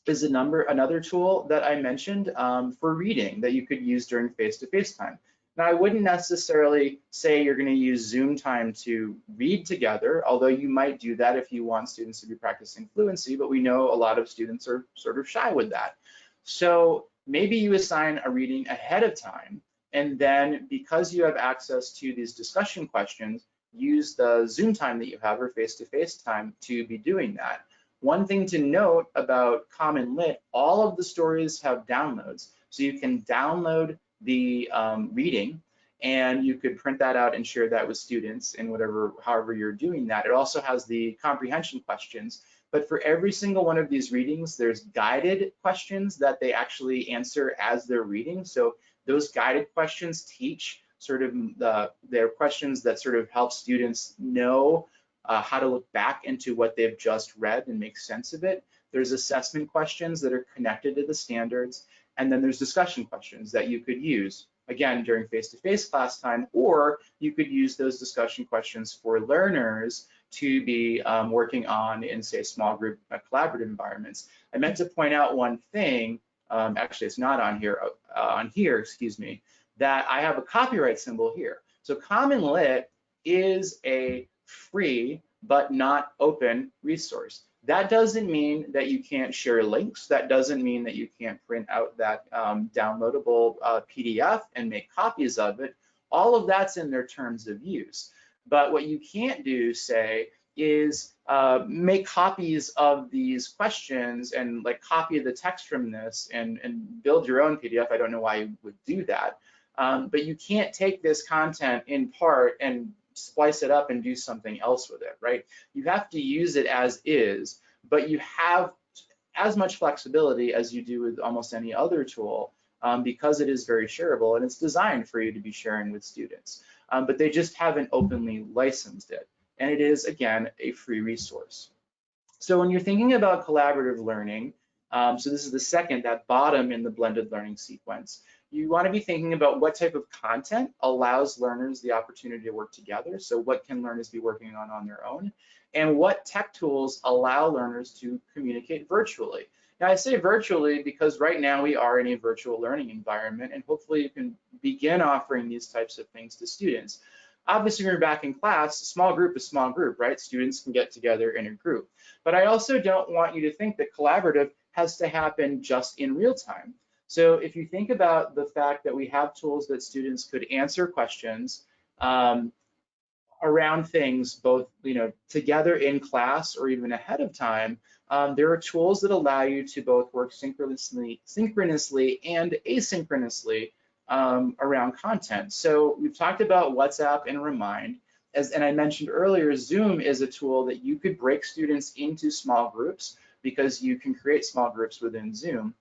is another tool that I mentioned for reading that you could use during face-to-face time. Now, I wouldn't necessarily say you're going to use Zoom time to read together, although you might do that if you want students to be practicing fluency, but we know a lot of students are sort of shy with that. So maybe you assign a reading ahead of time, and then because you have access to these discussion questions, use the Zoom time that you have or face-to-face time to be doing that. One thing to note about CommonLit, all of the stories have downloads. So you can download the reading, and you could print that out and share that with students in however you're doing that. It also has the comprehension questions, but for every single one of these readings, there's guided questions that they actually answer as they're reading. So those guided questions teach sort of they're questions that sort of help students know how to look back into what they've just read and make sense of it. There's assessment questions that are connected to the standards. And then there's discussion questions that you could use, again, during face-to-face class time, or you could use those discussion questions for learners to be working on in, say, small group collaborative environments. I meant to point out one thing, actually it's not on here, excuse me, that I have a copyright symbol here. So CommonLit is a free but not open resource. That doesn't mean that you can't share links. That doesn't mean that you can't print out that downloadable PDF and make copies of it. All of that's in their terms of use. But what you can't do, say, is make copies of these questions and like copy the text from this and build your own PDF. I don't know why you would do that. But you can't take this content in part and splice it up and do something else with it, right? You have to use it as is, but you have as much flexibility as you do with almost any other tool because it is very shareable and it's designed for you to be sharing with students. But they just haven't openly licensed it. And it is, again, a free resource. So when you're thinking about collaborative learning, so this is the second, that bottom in the blended learning sequence, you want to be thinking about what type of content allows learners the opportunity to work together. So what can learners be working on their own? And what tech tools allow learners to communicate virtually? Now I say virtually because right now we are in a virtual learning environment, and hopefully you can begin offering these types of things to students. Obviously, when you're back in class, small group is small group, right? Students can get together in a group. But I also don't want you to think that collaborative has to happen just in real time. So if you think about the fact that we have tools that students could answer questions around things, both together in class or even ahead of time, there are tools that allow you to both work synchronously and asynchronously around content. So we've talked about WhatsApp and Remind. And I mentioned earlier, Zoom is a tool that you could break students into small groups because you can create small groups within Zoom,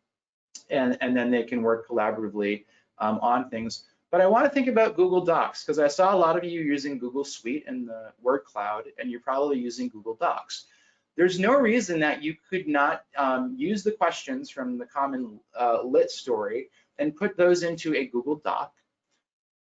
and then they can work collaboratively on things. But I want to think about Google Docs because I saw a lot of you using Google Suite and the word cloud, and you're probably using Google Docs. There's no reason that you could not use the questions from the CommonLit story and put those into a Google Doc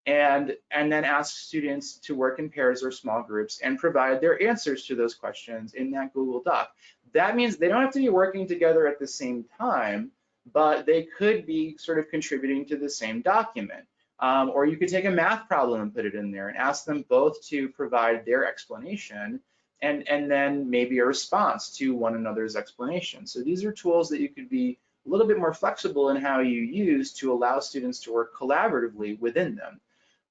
and then ask students to work in pairs or small groups and provide their answers to those questions in that Google Doc. That means they don't have to be working together at the same time, but they could be sort of contributing to the same document. Or you could take a math problem and put it in there and ask them both to provide their explanation and then maybe a response to one another's explanation. So these are tools that you could be a little bit more flexible in how you use to allow students to work collaboratively within them.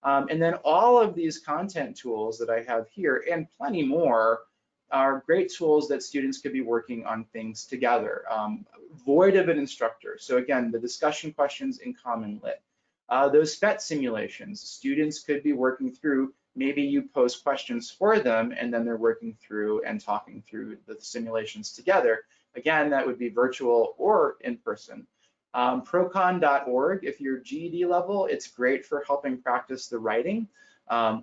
And then all of these content tools that I have here and plenty more are great tools that students could be working on things together, void of an instructor. So again, the discussion questions in CommonLit. Those PhET simulations, students could be working through, maybe you post questions for them and then they're working through and talking through the simulations together. Again, that would be virtual or in person. Procon.org, if you're GED level, it's great for helping practice the writing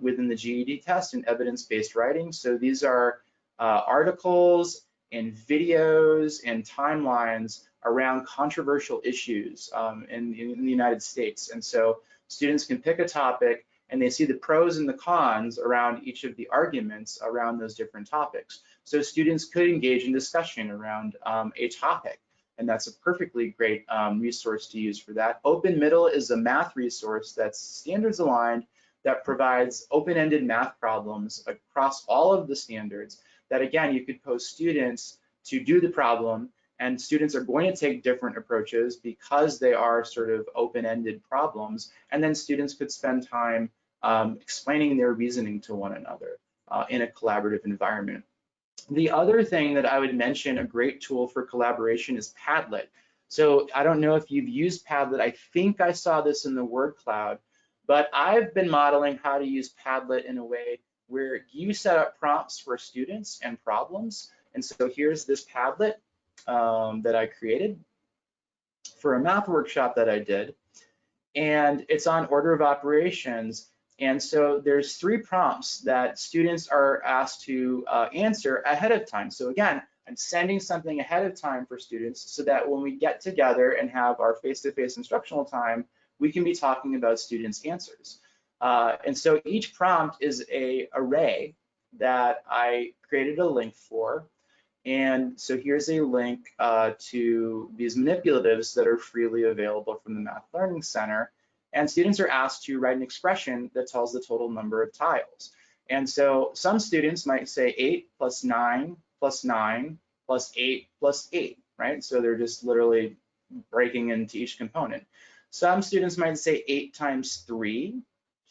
within the GED test and evidence-based writing. So these are articles and videos and timelines around controversial issues in the United States. And so students can pick a topic and they see the pros and the cons around each of the arguments around those different topics. So students could engage in discussion around a topic. And that's a perfectly great resource to use for that. Open Middle is a math resource that's standards aligned that provides open-ended math problems across all of the standards that, again, you could post students to do the problem, and students are going to take different approaches because they are sort of open-ended problems, and then students could spend time explaining their reasoning to one another in a collaborative environment. The other thing that I would mention, a great tool for collaboration, is Padlet. So I don't know if you've used Padlet. I think I saw this in the word cloud, but I've been modeling how to use Padlet in a way where you set up prompts for students and problems. And so here's this Padlet that I created for a math workshop that I did. And it's on order of operations. And so there's 3 prompts that students are asked to answer ahead of time. So again, I'm sending something ahead of time for students so that when we get together and have our face-to-face instructional time, we can be talking about students' answers. And so each prompt is an array that I created a link for. And so here's a link to these manipulatives that are freely available from the Math Learning Center. And students are asked to write an expression that tells the total number of tiles. And so some students might say 8 plus 9 plus 9 plus 8 plus 8, right? So they're just literally breaking into each component. Some students might say 8 times 3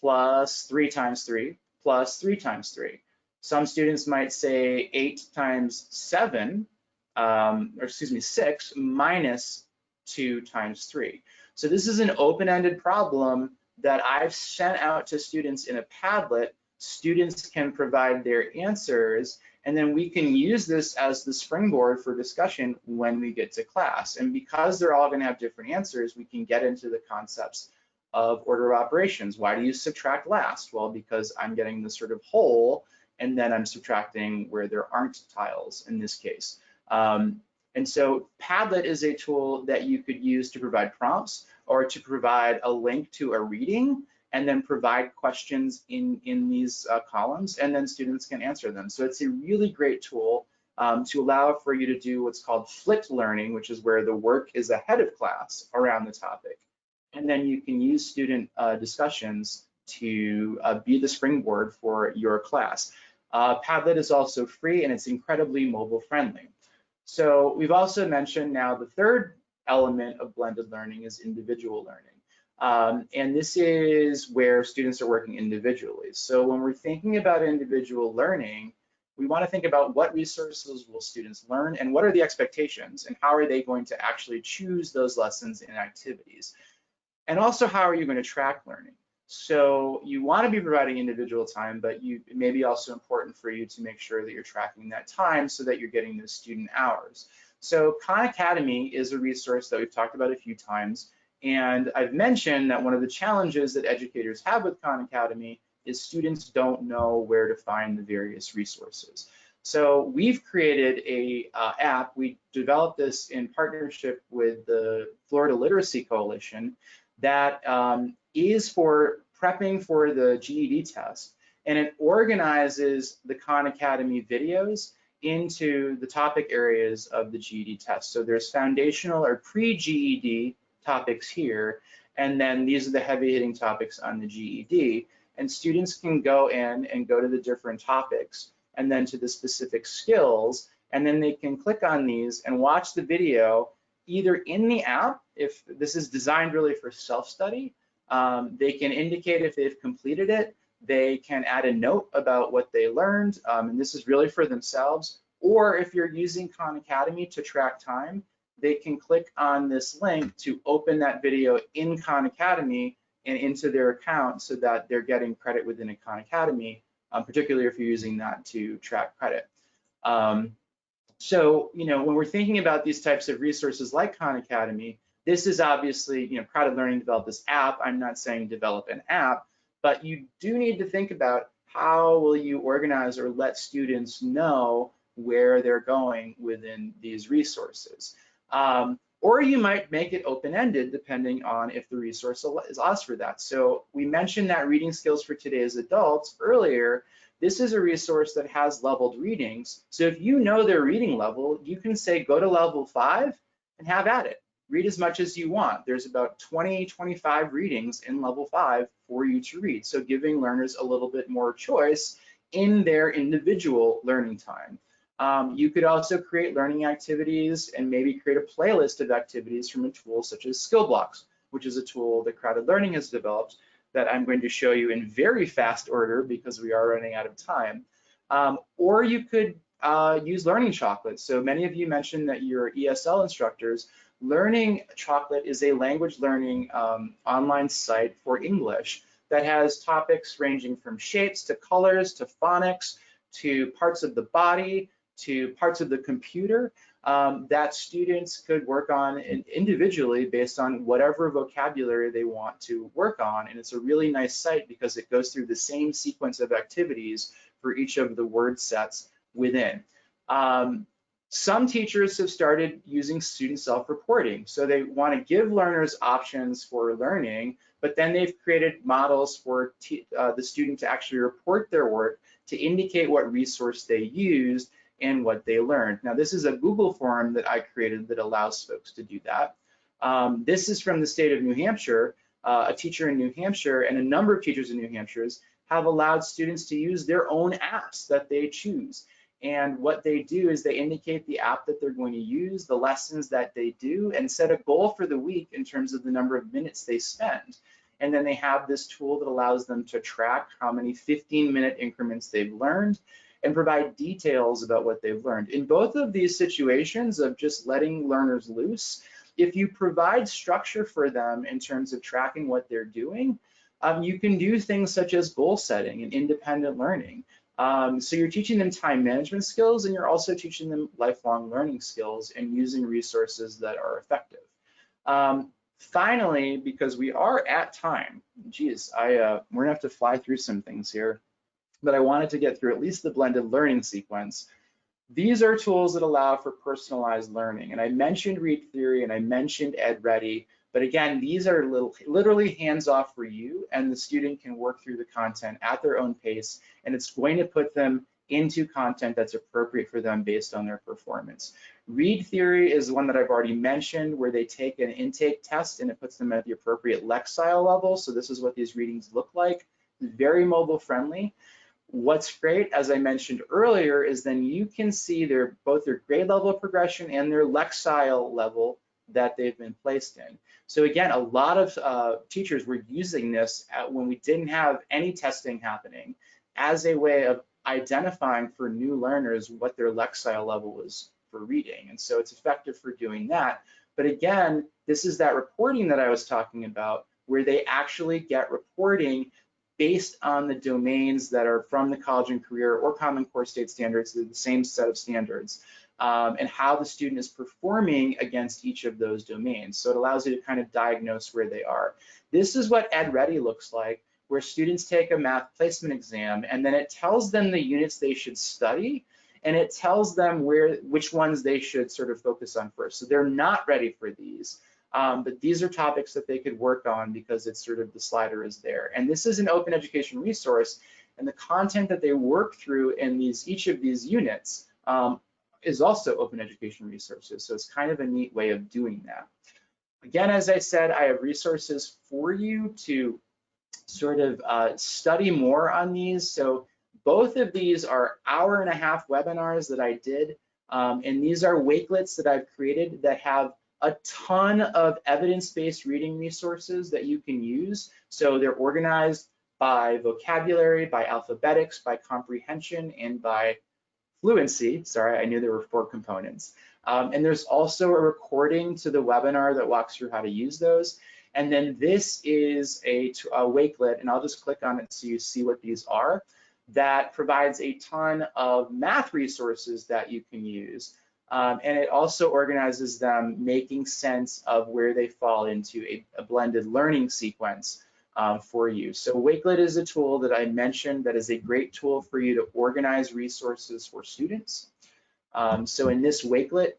plus 3 times 3 plus 3 times 3. Some students might say 8 times 7, or excuse me, 6 minus 2 times 3. So this is an open-ended problem that I've sent out to students in a Padlet. Students can provide their answers, and then we can use this as the springboard for discussion when we get to class. And because they're all going to have different answers, we can get into the concepts of order of operations. Why do you subtract last? Well, because I'm getting this sort of whole, and then I'm subtracting where there aren't tiles in this case. And so Padlet is a tool that you could use to provide prompts or to provide a link to a reading, and then provide questions in these columns, and then students can answer them. So it's a really great tool to allow for you to do what's called flipped learning, which is where the work is ahead of class around the topic. And then you can use student discussions to be the springboard for your class. Padlet is also free, and it's incredibly mobile friendly. So we've also mentioned now the third element of blended learning is individual learning. And this is where students are working individually. So when we're thinking about individual learning, we want to think about what resources will students learn, and what are the expectations, and how are they going to actually choose those lessons and activities. And also, how are you going to track learning? So you want to be providing individual time, but it may be also important for you to make sure that you're tracking that time so that you're getting those student hours. So Khan Academy is a resource that we've talked about a few times, and I've mentioned that one of the challenges that educators have with Khan Academy is students don't know where to find the various resources. So we've created a app. We developed this in partnership with the Florida Literacy Coalition that is for prepping for the GED test, and it organizes the Khan Academy videos into the topic areas of the GED test. So there's foundational or pre-GED topics here, and then these are the heavy hitting topics on the GED, and students can go in and go to the different topics and then to the specific skills, and then they can click on these and watch the video either in the app, if this is designed really for self-study. They can indicate if they've completed it. They can add a note about what they learned, and this is really for themselves. Or if you're using Khan Academy to track time, they can click on this link to open that video in Khan Academy and into their account so that they're getting credit within a Khan Academy, particularly if you're using that to track credit. So, when we're thinking about these types of resources like Khan Academy, this is obviously, Crowded Learning developed this app. I'm not saying develop an app, but you do need to think about how will you organize or let students know where they're going within these resources. Or you might make it open-ended depending on if the resource is asked for that. So we mentioned that reading skills for today's adults earlier. This is a resource that has leveled readings. So if you know their reading level, you can say go to level 5 and have at it. Read as much as you want. There's about 20, 25 readings in level 5 for you to read. So giving learners a little bit more choice in their individual learning time. You could also create learning activities and maybe create a playlist of activities from a tool such as Skill Blocks, which is a tool that Crowded Learning has developed that I'm going to show you in very fast order because we are running out of time. Or you could use Learning Chocolate. So many of you mentioned that you're ESL instructors. Learning Chocolate is a language learning online site for English that has topics ranging from shapes to colors to phonics to parts of the body to parts of the computer that students could work on individually based on whatever vocabulary they want to work on. And it's a really nice site because it goes through the same sequence of activities for each of the word sets within. Some teachers have started using student self-reporting. So they want to give learners options for learning, but then they've created models for the student to actually report their work to indicate what resource they used and what they learned. Now, this is a Google form that I created that allows folks to do that. This is from the state of New Hampshire. A teacher in New Hampshire and a number of teachers in New Hampshire have allowed students to use their own apps that they choose. And what they do is they indicate the app that they're going to use, the lessons that they do, and set a goal for the week in terms of the number of minutes they spend. And then they have this tool that allows them to track how many 15-minute increments they've learned and provide details about what they've learned. In both of these situations of just letting learners loose, if you provide structure for them in terms of tracking what they're doing, you can do things such as goal setting and independent learning. So you're teaching them time management skills, and you're also teaching them lifelong learning skills and using resources that are effective. Finally, because we are at time, geez, we're gonna have to fly through some things here, but I wanted to get through at least the blended learning sequence. These are tools that allow for personalized learning. And I mentioned Read Theory and I mentioned EdReady, but again, these are literally hands-off for you, and the student can work through the content at their own pace, and it's going to put them into content that's appropriate for them based on their performance. Read Theory is one that I've already mentioned, where they take an intake test and it puts them at the appropriate lexile level. So this is what these readings look like. It's very mobile friendly. What's great, as I mentioned earlier, is then you can see both their grade level progression and their lexile level that they've been placed in. So again, a lot of teachers were using this when we didn't have any testing happening as a way of identifying for new learners what their lexile level was for reading. And so it's effective for doing that. But again, this is that reporting that I was talking about, where they actually get reporting based on the domains that are from the College and Career or Common Core State standards, the same set of standards, and how the student is performing against each of those domains. So it allows you to kind of diagnose where they are. This is what EdReady looks like, where students take a math placement exam, and then it tells them the units they should study, and it tells them which ones they should sort of focus on first. So they're not ready for these. But these are topics that they could work on because it's sort of the slider is there. And this is an open education resource, and the content that they work through in each of these units is also open education resources. So it's kind of a neat way of doing that. Again, as I said, I have resources for you to sort of study more on these. So both of these are hour-and-a-half webinars that I did, and these are wakelets that I've created that have a ton of evidence-based reading resources that you can use. So they're organized by vocabulary, by alphabetics, by comprehension, and by fluency. Sorry, I knew there were 4 components. And there's also a recording to the webinar that walks through how to use those. And then this is a wakelet, and I'll just click on it so you see what these are, that provides a ton of math resources that you can use. And it also organizes them, making sense of where they fall into a blended learning sequence for you. So Wakelet is a tool that I mentioned that is a great tool for you to organize resources for students. So in this Wakelet,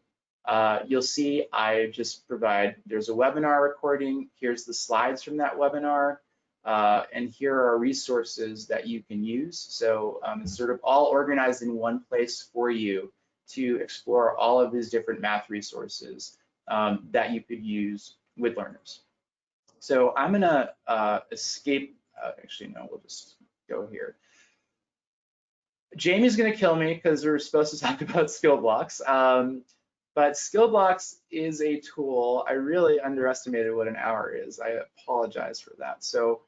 you'll see I just provide, there's a webinar recording, here's the slides from that webinar, and here are resources that you can use. So it's sort of all organized in one place for you to explore all of these different math resources that you could use with learners. So I'm gonna escape, actually no, we'll just go here. Jamie's gonna kill me because we're supposed to talk about skill blocks. But skill blocks is a tool. I really underestimated what an hour is. I apologize for that. So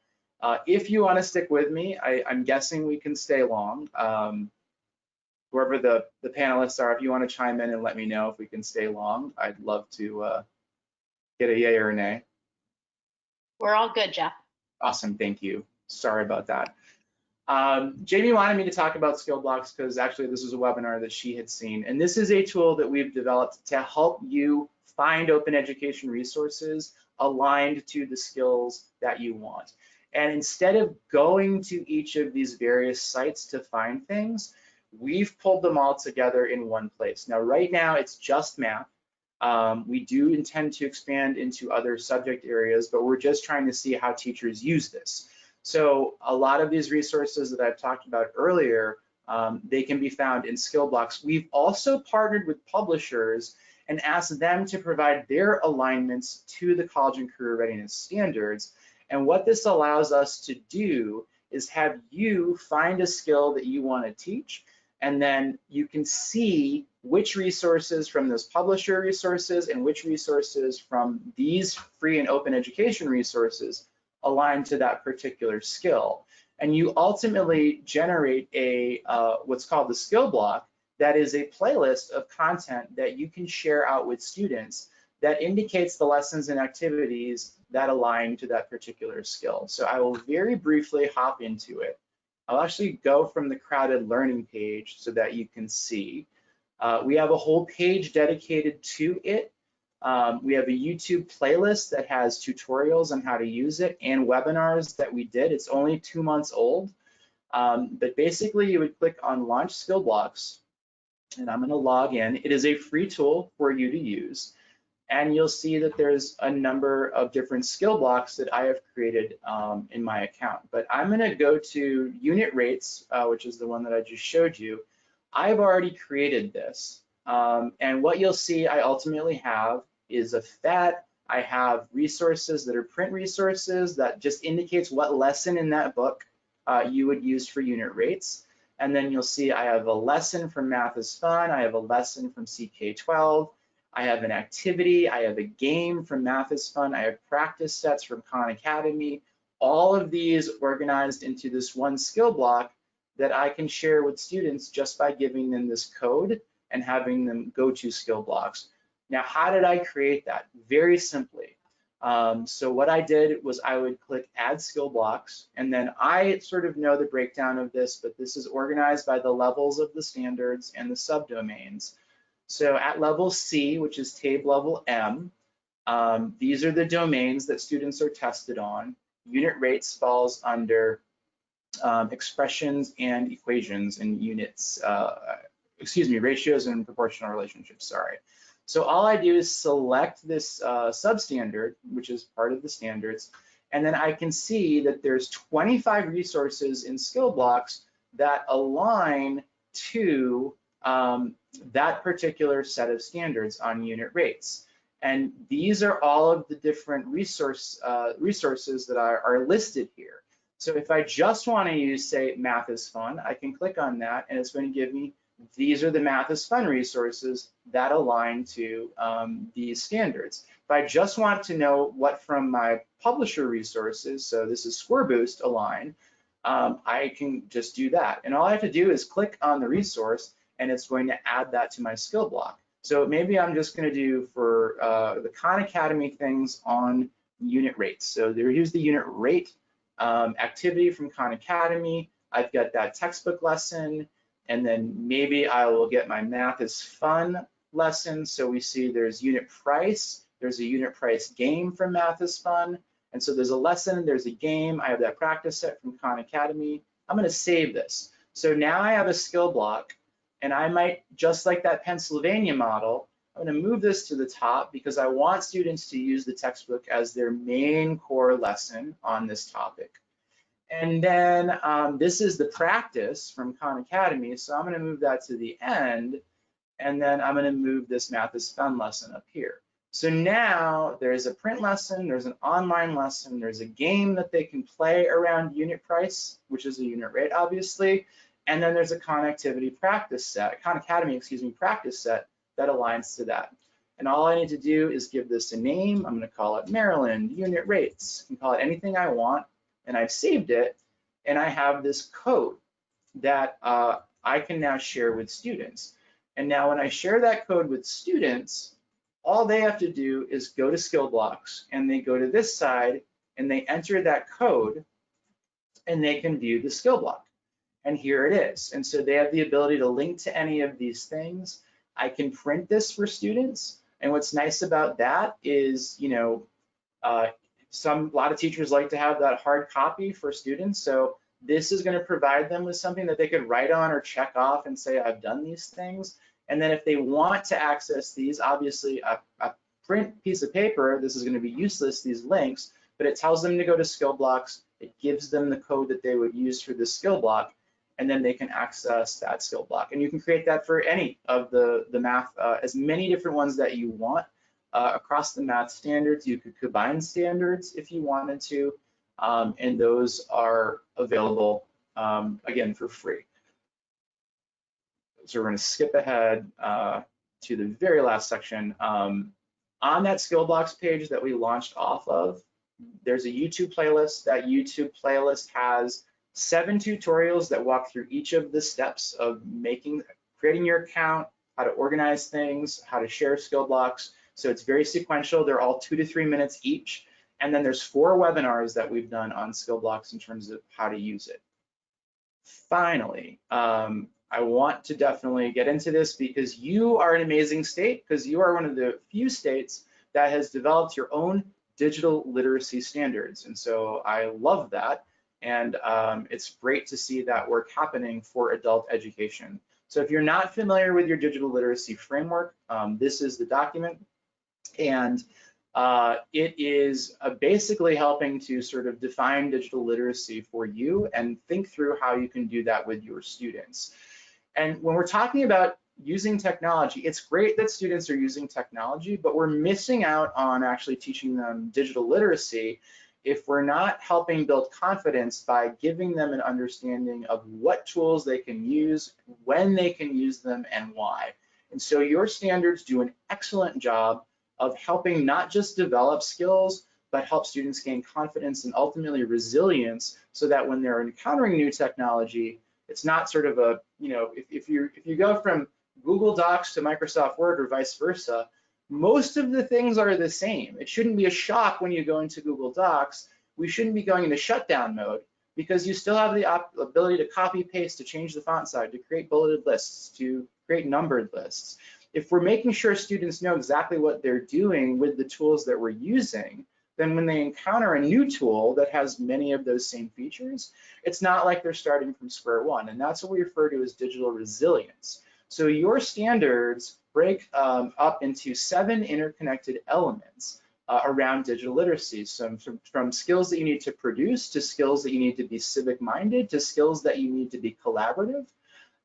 if you wanna stick with me, I'm guessing we can stay long. Whoever the panelists are, if you want to chime in and let me know if we can stay long, I'd love to get a yay or a nay. We're all good, Jeff. Awesome, thank you. Sorry about that. Jamie wanted me to talk about skill blocks because actually this was a webinar that she had seen. And this is a tool that we've developed to help you find open education resources aligned to the skills that you want. And instead of going to each of these various sites to find things, we've pulled them all together in one place. Now, right now, it's just math. We do intend to expand into other subject areas, but we're just trying to see how teachers use this. So a lot of these resources that I've talked about earlier, they can be found in skill blocks. We've also partnered with publishers and asked them to provide their alignments to the College and Career Readiness standards. And what this allows us to do is have you find a skill that you want to teach, and then you can see which resources from those publisher resources and which resources from these free and open education resources aligned to that particular skill. And you ultimately generate a what's called the skill block that is a playlist of content that you can share out with students that indicates the lessons and activities that align to that particular skill. So I will very briefly hop into it. I'll actually go from the crowded learning page so that you can see. We have a whole page dedicated to it. We have a YouTube playlist that has tutorials on how to use it and webinars that we did. It's only 2 months old. But basically you would click on Launch Skill Blocks, and I'm gonna log in. It is a free tool for you to use. And you'll see that there's a number of different skill blocks that I have created in my account. But I'm gonna go to unit rates, which is the one that I just showed you. I've already created this. And what you'll see I ultimately have is a FET. I have resources that are print resources that just indicates what lesson in that book you would use for unit rates. And then you'll see I have a lesson from Math is Fun. I have a lesson from CK12. I have an activity, I have a game from Math is Fun, I have practice sets from Khan Academy, all of these organized into this one skill block that I can share with students just by giving them this code and having them go to skill blocks. Now, how did I create that? Very simply. So what I did was I would click Add Skill Blocks, and then I sort of know the breakdown of this, but this is organized by the levels of the standards and the subdomains. So at level C, which is TABE level M, these are the domains that students are tested on. Unit rates falls under expressions and equations and units, ratios and proportional relationships, sorry. So all I do is select this substandard, which is part of the standards, and then I can see that there's 25 resources in skill blocks that align to that particular set of standards on unit rates. And these are all of the different resources that are listed here. So if I just want to use, say, Math is Fun, I can click on that and it's going to give me, these are the Math is Fun resources that align to these standards. If I just want to know what from my publisher resources, so this is Score Boost align, I can just do that. And all I have to do is click on the resource and it's going to add that to my skill block. So maybe I'm just going to do for the Khan Academy things on unit rates. So here's the unit rate activity from Khan Academy. I've got that textbook lesson, and then maybe I will get my Math is Fun lesson. So we see there's unit price, there's a unit price game from Math is Fun. And so there's a lesson, there's a game, I have that practice set from Khan Academy. I'm going to save this. So now I have a skill block. And I might, just like that Pennsylvania model, I'm going to move this to the top because I want students to use the textbook as their main core lesson on this topic. And then this is the practice from Khan Academy, so I'm going to move that to the end, and then I'm going to move this Math is Fun lesson up here. So now there's a print lesson, there's an online lesson, there's a game that they can play around unit price, which is a unit rate, obviously. And then there's a Khan Academy practice set that aligns to that. And all I need to do is give this a name. I'm going to call it Maryland unit rates. I can call it anything I want, and I've saved it. And I have this code that I can now share with students. And now when I share that code with students, all they have to do is go to skill blocks, and they go to this side, and they enter that code, and they can view the skill block. And here it is. And so they have the ability to link to any of these things. I can print this for students. And what's nice about that is, you know, a lot of teachers like to have that hard copy for students. So this is going to provide them with something that they could write on or check off and say, I've done these things. And then if they want to access these, obviously a print piece of paper, this is going to be useless, these links, but it tells them to go to skill blocks. It gives them the code that they would use for this skill block, and then they can access that skill block. And you can create that for any of the math, as many different ones that you want across the math standards. You could combine standards if you wanted to, and those are available, again, for free. So we're going to skip ahead to the very last section. On that skill blocks page that we launched off of, there's a YouTube playlist. That YouTube playlist has 7 tutorials that walk through each of the steps of creating your account, how to organize things, how to share skill blocks. So it's very sequential. They're all 2 to 3 minutes each. And then there's 4 webinars that we've done on skill blocks in terms of how to use it. Finally, I want to definitely get into this because you are an amazing state, because you are one of the few states that has developed your own digital literacy standards. And so I love that. And it's great to see that work happening for adult education. So if you're not familiar with your digital literacy framework, this is the document. And it is basically helping to sort of define digital literacy for you and think through how you can do that with your students. And when we're talking about using technology, it's great that students are using technology, but we're missing out on actually teaching them digital literacy if we're not helping build confidence by giving them an understanding of what tools they can use, when they can use them, and why. And so your standards do an excellent job of helping not just develop skills, but help students gain confidence and ultimately resilience, so that when they're encountering new technology, it's not sort of a, if you go from Google Docs to Microsoft Word or vice versa, most of the things are the same. It shouldn't be a shock when you go into Google Docs. We shouldn't be going into shutdown mode, because you still have the ability to copy paste, to change the font size, to create bulleted lists, to create numbered lists. If we're making sure students know exactly what they're doing with the tools that we're using, then when they encounter a new tool that has many of those same features, it's not like they're starting from square one. And that's what we refer to as digital resilience. So your standards break up into 7 interconnected elements around digital literacy. So from skills that you need to produce, to skills that you need to be civic-minded, to skills that you need to be collaborative,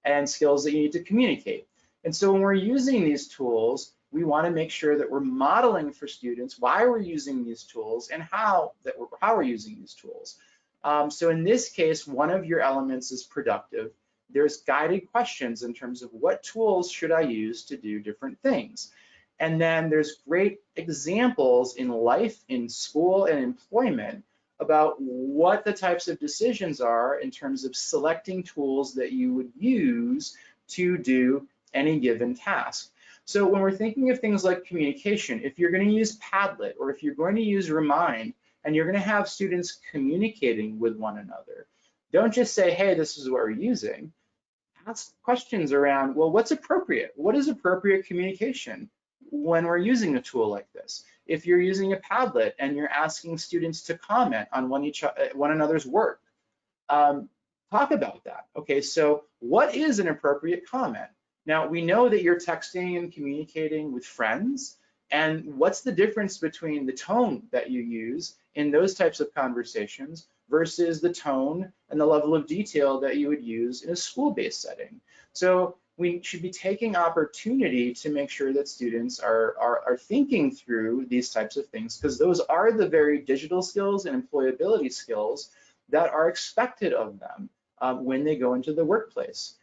and skills that you need to communicate. And so when we're using these tools, we want to make sure that we're modeling for students why we're using these tools and how we're using these tools. So in this case, one of your elements is productive. There's guided questions in terms of what tools should I use to do different things. And then there's great examples in life, in school, and employment about what the types of decisions are in terms of selecting tools that you would use to do any given task. So when we're thinking of things like communication, if you're going to use Padlet, or if you're going to use Remind, and you're going to have students communicating with one another, don't just say, hey, this is what we're using. Ask questions around, well, what's appropriate? What is appropriate communication when we're using a tool like this? If you're using a Padlet and you're asking students to comment on one another's work, talk about that. Okay, so what is an appropriate comment? Now, we know that you're texting and communicating with friends, and what's the difference between the tone that you use in those types of conversations versus the tone and the level of detail that you would use in a school-based setting? So we should be taking opportunity to make sure that students are thinking through these types of things, because those are the very digital skills and employability skills that are expected of them when they go into the workplace.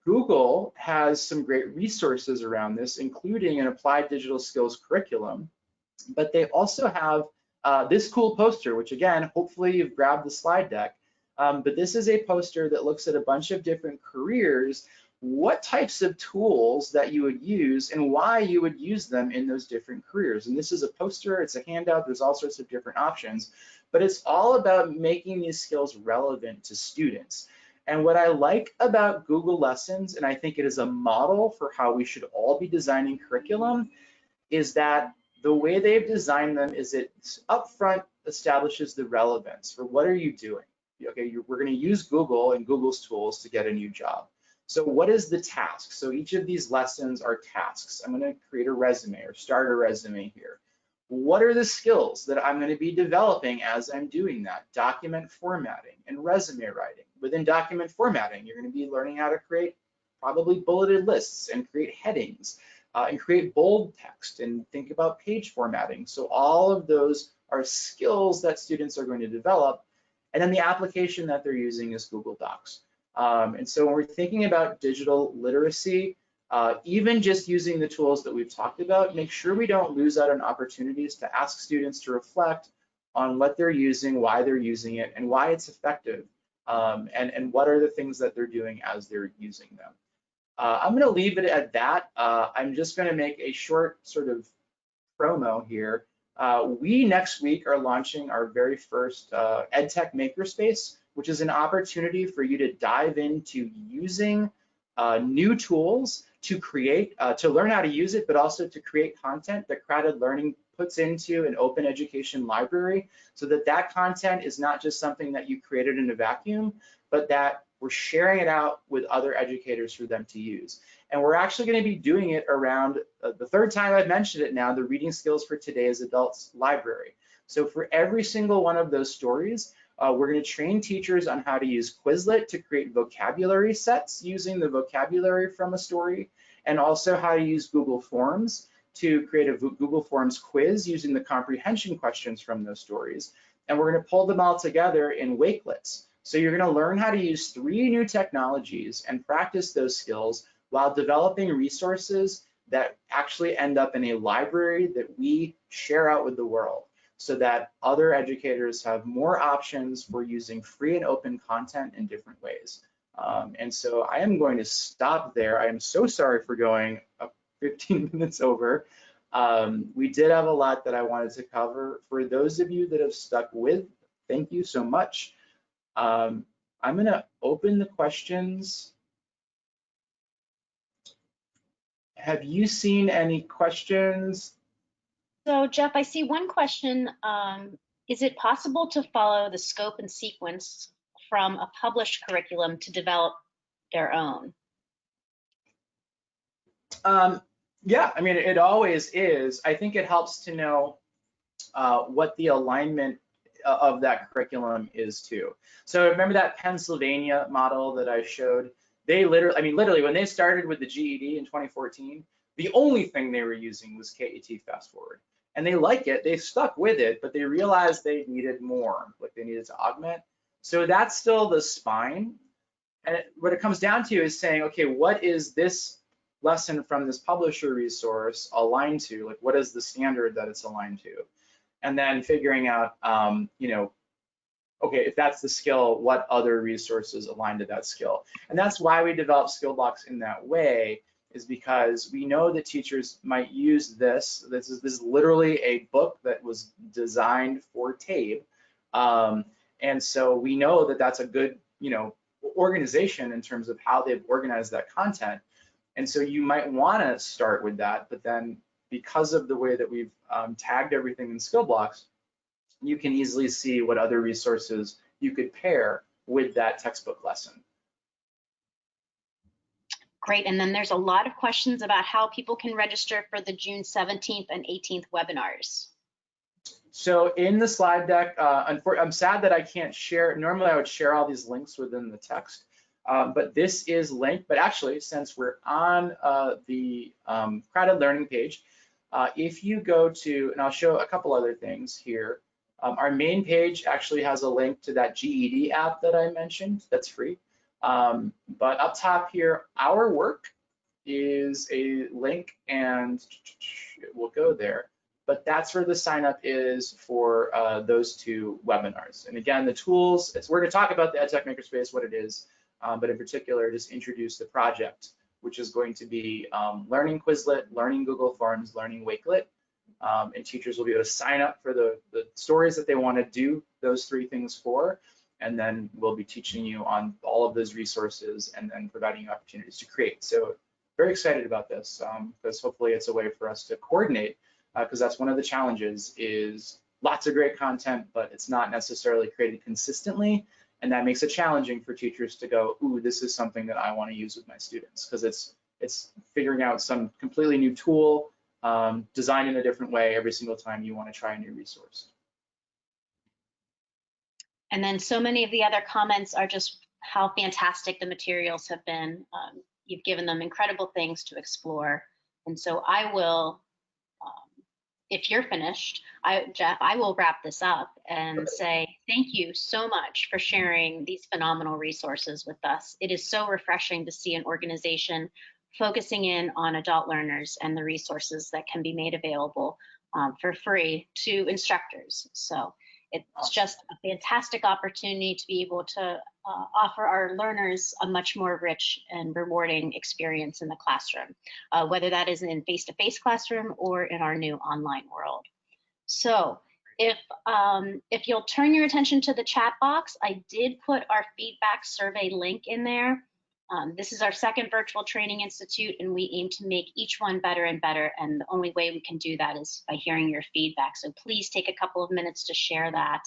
Google has some great resources around this, including an applied digital skills curriculum, but they also have this cool poster, which again, hopefully you've grabbed the slide deck, but this is a poster that looks at a bunch of different careers, what types of tools that you would use and why you would use them in those different careers. And this is a poster, it's a handout, there's all sorts of different options, but it's all about making these skills relevant to students. And what I like about Google Lessons, and I think it is a model for how we should all be designing curriculum, is that the way they've designed them is it upfront establishes the relevance for what are you doing. Okay, we're going to use Google and Google's tools to get a new job. So what is the task? So each of these lessons are tasks. I'm going to create a resume or start a resume here. What are the skills that I'm going to be developing as I'm doing that? Document formatting and resume writing. Within document formatting, you're going to be learning how to create probably bulleted lists and create headings and create bold text and think about page formatting. So all of those are skills that students are going to develop. And then the application that they're using is Google Docs. And so when we're thinking about digital literacy, even just using the tools that we've talked about, make sure we don't lose out on opportunities to ask students to reflect on what they're using, why they're using it, and why it's effective, and what are the things that they're doing as they're using them. I'm going to leave it at that. I'm just going to make a short sort of promo here. We next week are launching our very first EdTech Makerspace, which is an opportunity for you to dive into using new tools to create, to learn how to use it, but also to create content that Crowded Learning puts into an open education library, so that that content is not just something that you created in a vacuum, but that we're sharing it out with other educators for them to use. And we're actually going to be doing it around the third time I've mentioned it now, the Reading Skills for Today's Adults library. So for every single one of those stories, we're going to train teachers on how to use Quizlet to create vocabulary sets using the vocabulary from a story, and also how to use Google Forms to create a Google Forms quiz using the comprehension questions from those stories. And we're going to pull them all together in Wakelets. So you're going to learn how to use 3 new technologies and practice those skills while developing resources that actually end up in a library that we share out with the world, so that other educators have more options for using free and open content in different ways. And so I am going to stop there. I am so sorry for going 15 minutes over. We did have a lot that I wanted to cover. For those of you that have stuck with, thank you so much. I'm going to open the questions. Have you seen any questions? So Jeff, I see one question. Is it possible to follow the scope and sequence from a published curriculum to develop their own? Yeah, I mean, it always is. I think it helps to know what the alignment of that curriculum is too. So remember that Pennsylvania model that I showed? They literally, when they started with the GED in 2014, the only thing they were using was KET Fast Forward. And they like it, they stuck with it, but they realized they needed more, like they needed to augment. So that's still the spine. And what it comes down to is saying, okay, what is this lesson from this publisher resource aligned to? Like, what is the standard that it's aligned to? And then figuring out, you know, okay, if that's the skill, what other resources align to that skill? And that's why we develop skill blocks in that way, is because we know that teachers might use this. This is literally a book that was designed for TABE. And so we know that that's a good, you know, organization in terms of how they've organized that content. And so you might want to start with that, but then because of the way that we've tagged everything in skill blocks, you can easily see what other resources you could pair with that textbook lesson. Great, and then there's a lot of questions about how people can register for the June 17th and 18th webinars. So in the slide deck, I'm sad that I can't share. Normally I would share all these links within the text, but this is linked. But actually, since we're on the Crowded Learning page, if you go to, and I'll show a couple other things here, our main page actually has a link to that GED app that I mentioned, that's free. But up top here, our work is a link, and it will go there. But that's where the sign up is for those 2 webinars. And again, the tools, we're going to talk about the EdTech Makerspace, what it is, but in particular, just introduce the project, which is going to be learning Quizlet, learning Google Forms, learning Wakelet. And teachers will be able to sign up for the stories that they want to do those 3 things for. And then we'll be teaching you on all of those resources and then providing you opportunities to create. So very excited about this, because hopefully it's a way for us to coordinate, because that's one of the challenges, is lots of great content, but it's not necessarily created consistently. And that makes it challenging for teachers to go, ooh, this is something that I want to use with my students, because it's figuring out some completely new tool, designed in a different way every single time you want to try a new resource. And then so many of the other comments are just how fantastic the materials have been. You've given them incredible things to explore. And so I will, if you're finished, Jeff, I will wrap this up and say thank you so much for sharing these phenomenal resources with us. It is so refreshing to see an organization focusing in on adult learners and the resources that can be made available for free to instructors. So it's just a fantastic opportunity to be able to offer our learners a much more rich and rewarding experience in the classroom, whether that is in face-to-face classroom or in our new online world. So if you'll turn your attention to the chat box, I did put our feedback survey link in there. This is our second virtual training institute, and we aim to make each one better and better. And the only way we can do that is by hearing your feedback. So please take a couple of minutes to share that.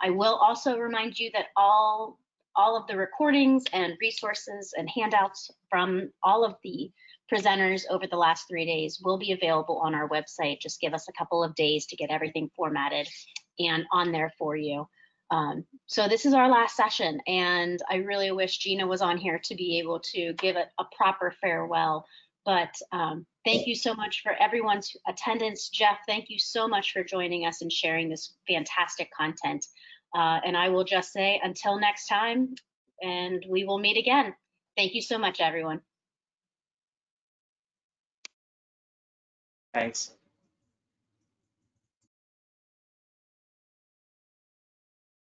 I will also remind you that all of the recordings and resources and handouts from all of the presenters over the last 3 days will be available on our website. Just give us a couple of days to get everything formatted and on there for you. So this is our last session, and I really wish Gina was on here to be able to give it a proper farewell. But thank you so much for everyone's attendance. Jeff, thank you so much for joining us and sharing this fantastic content. And I will just say until next time, and we will meet again. Thank you so much, everyone. Thanks.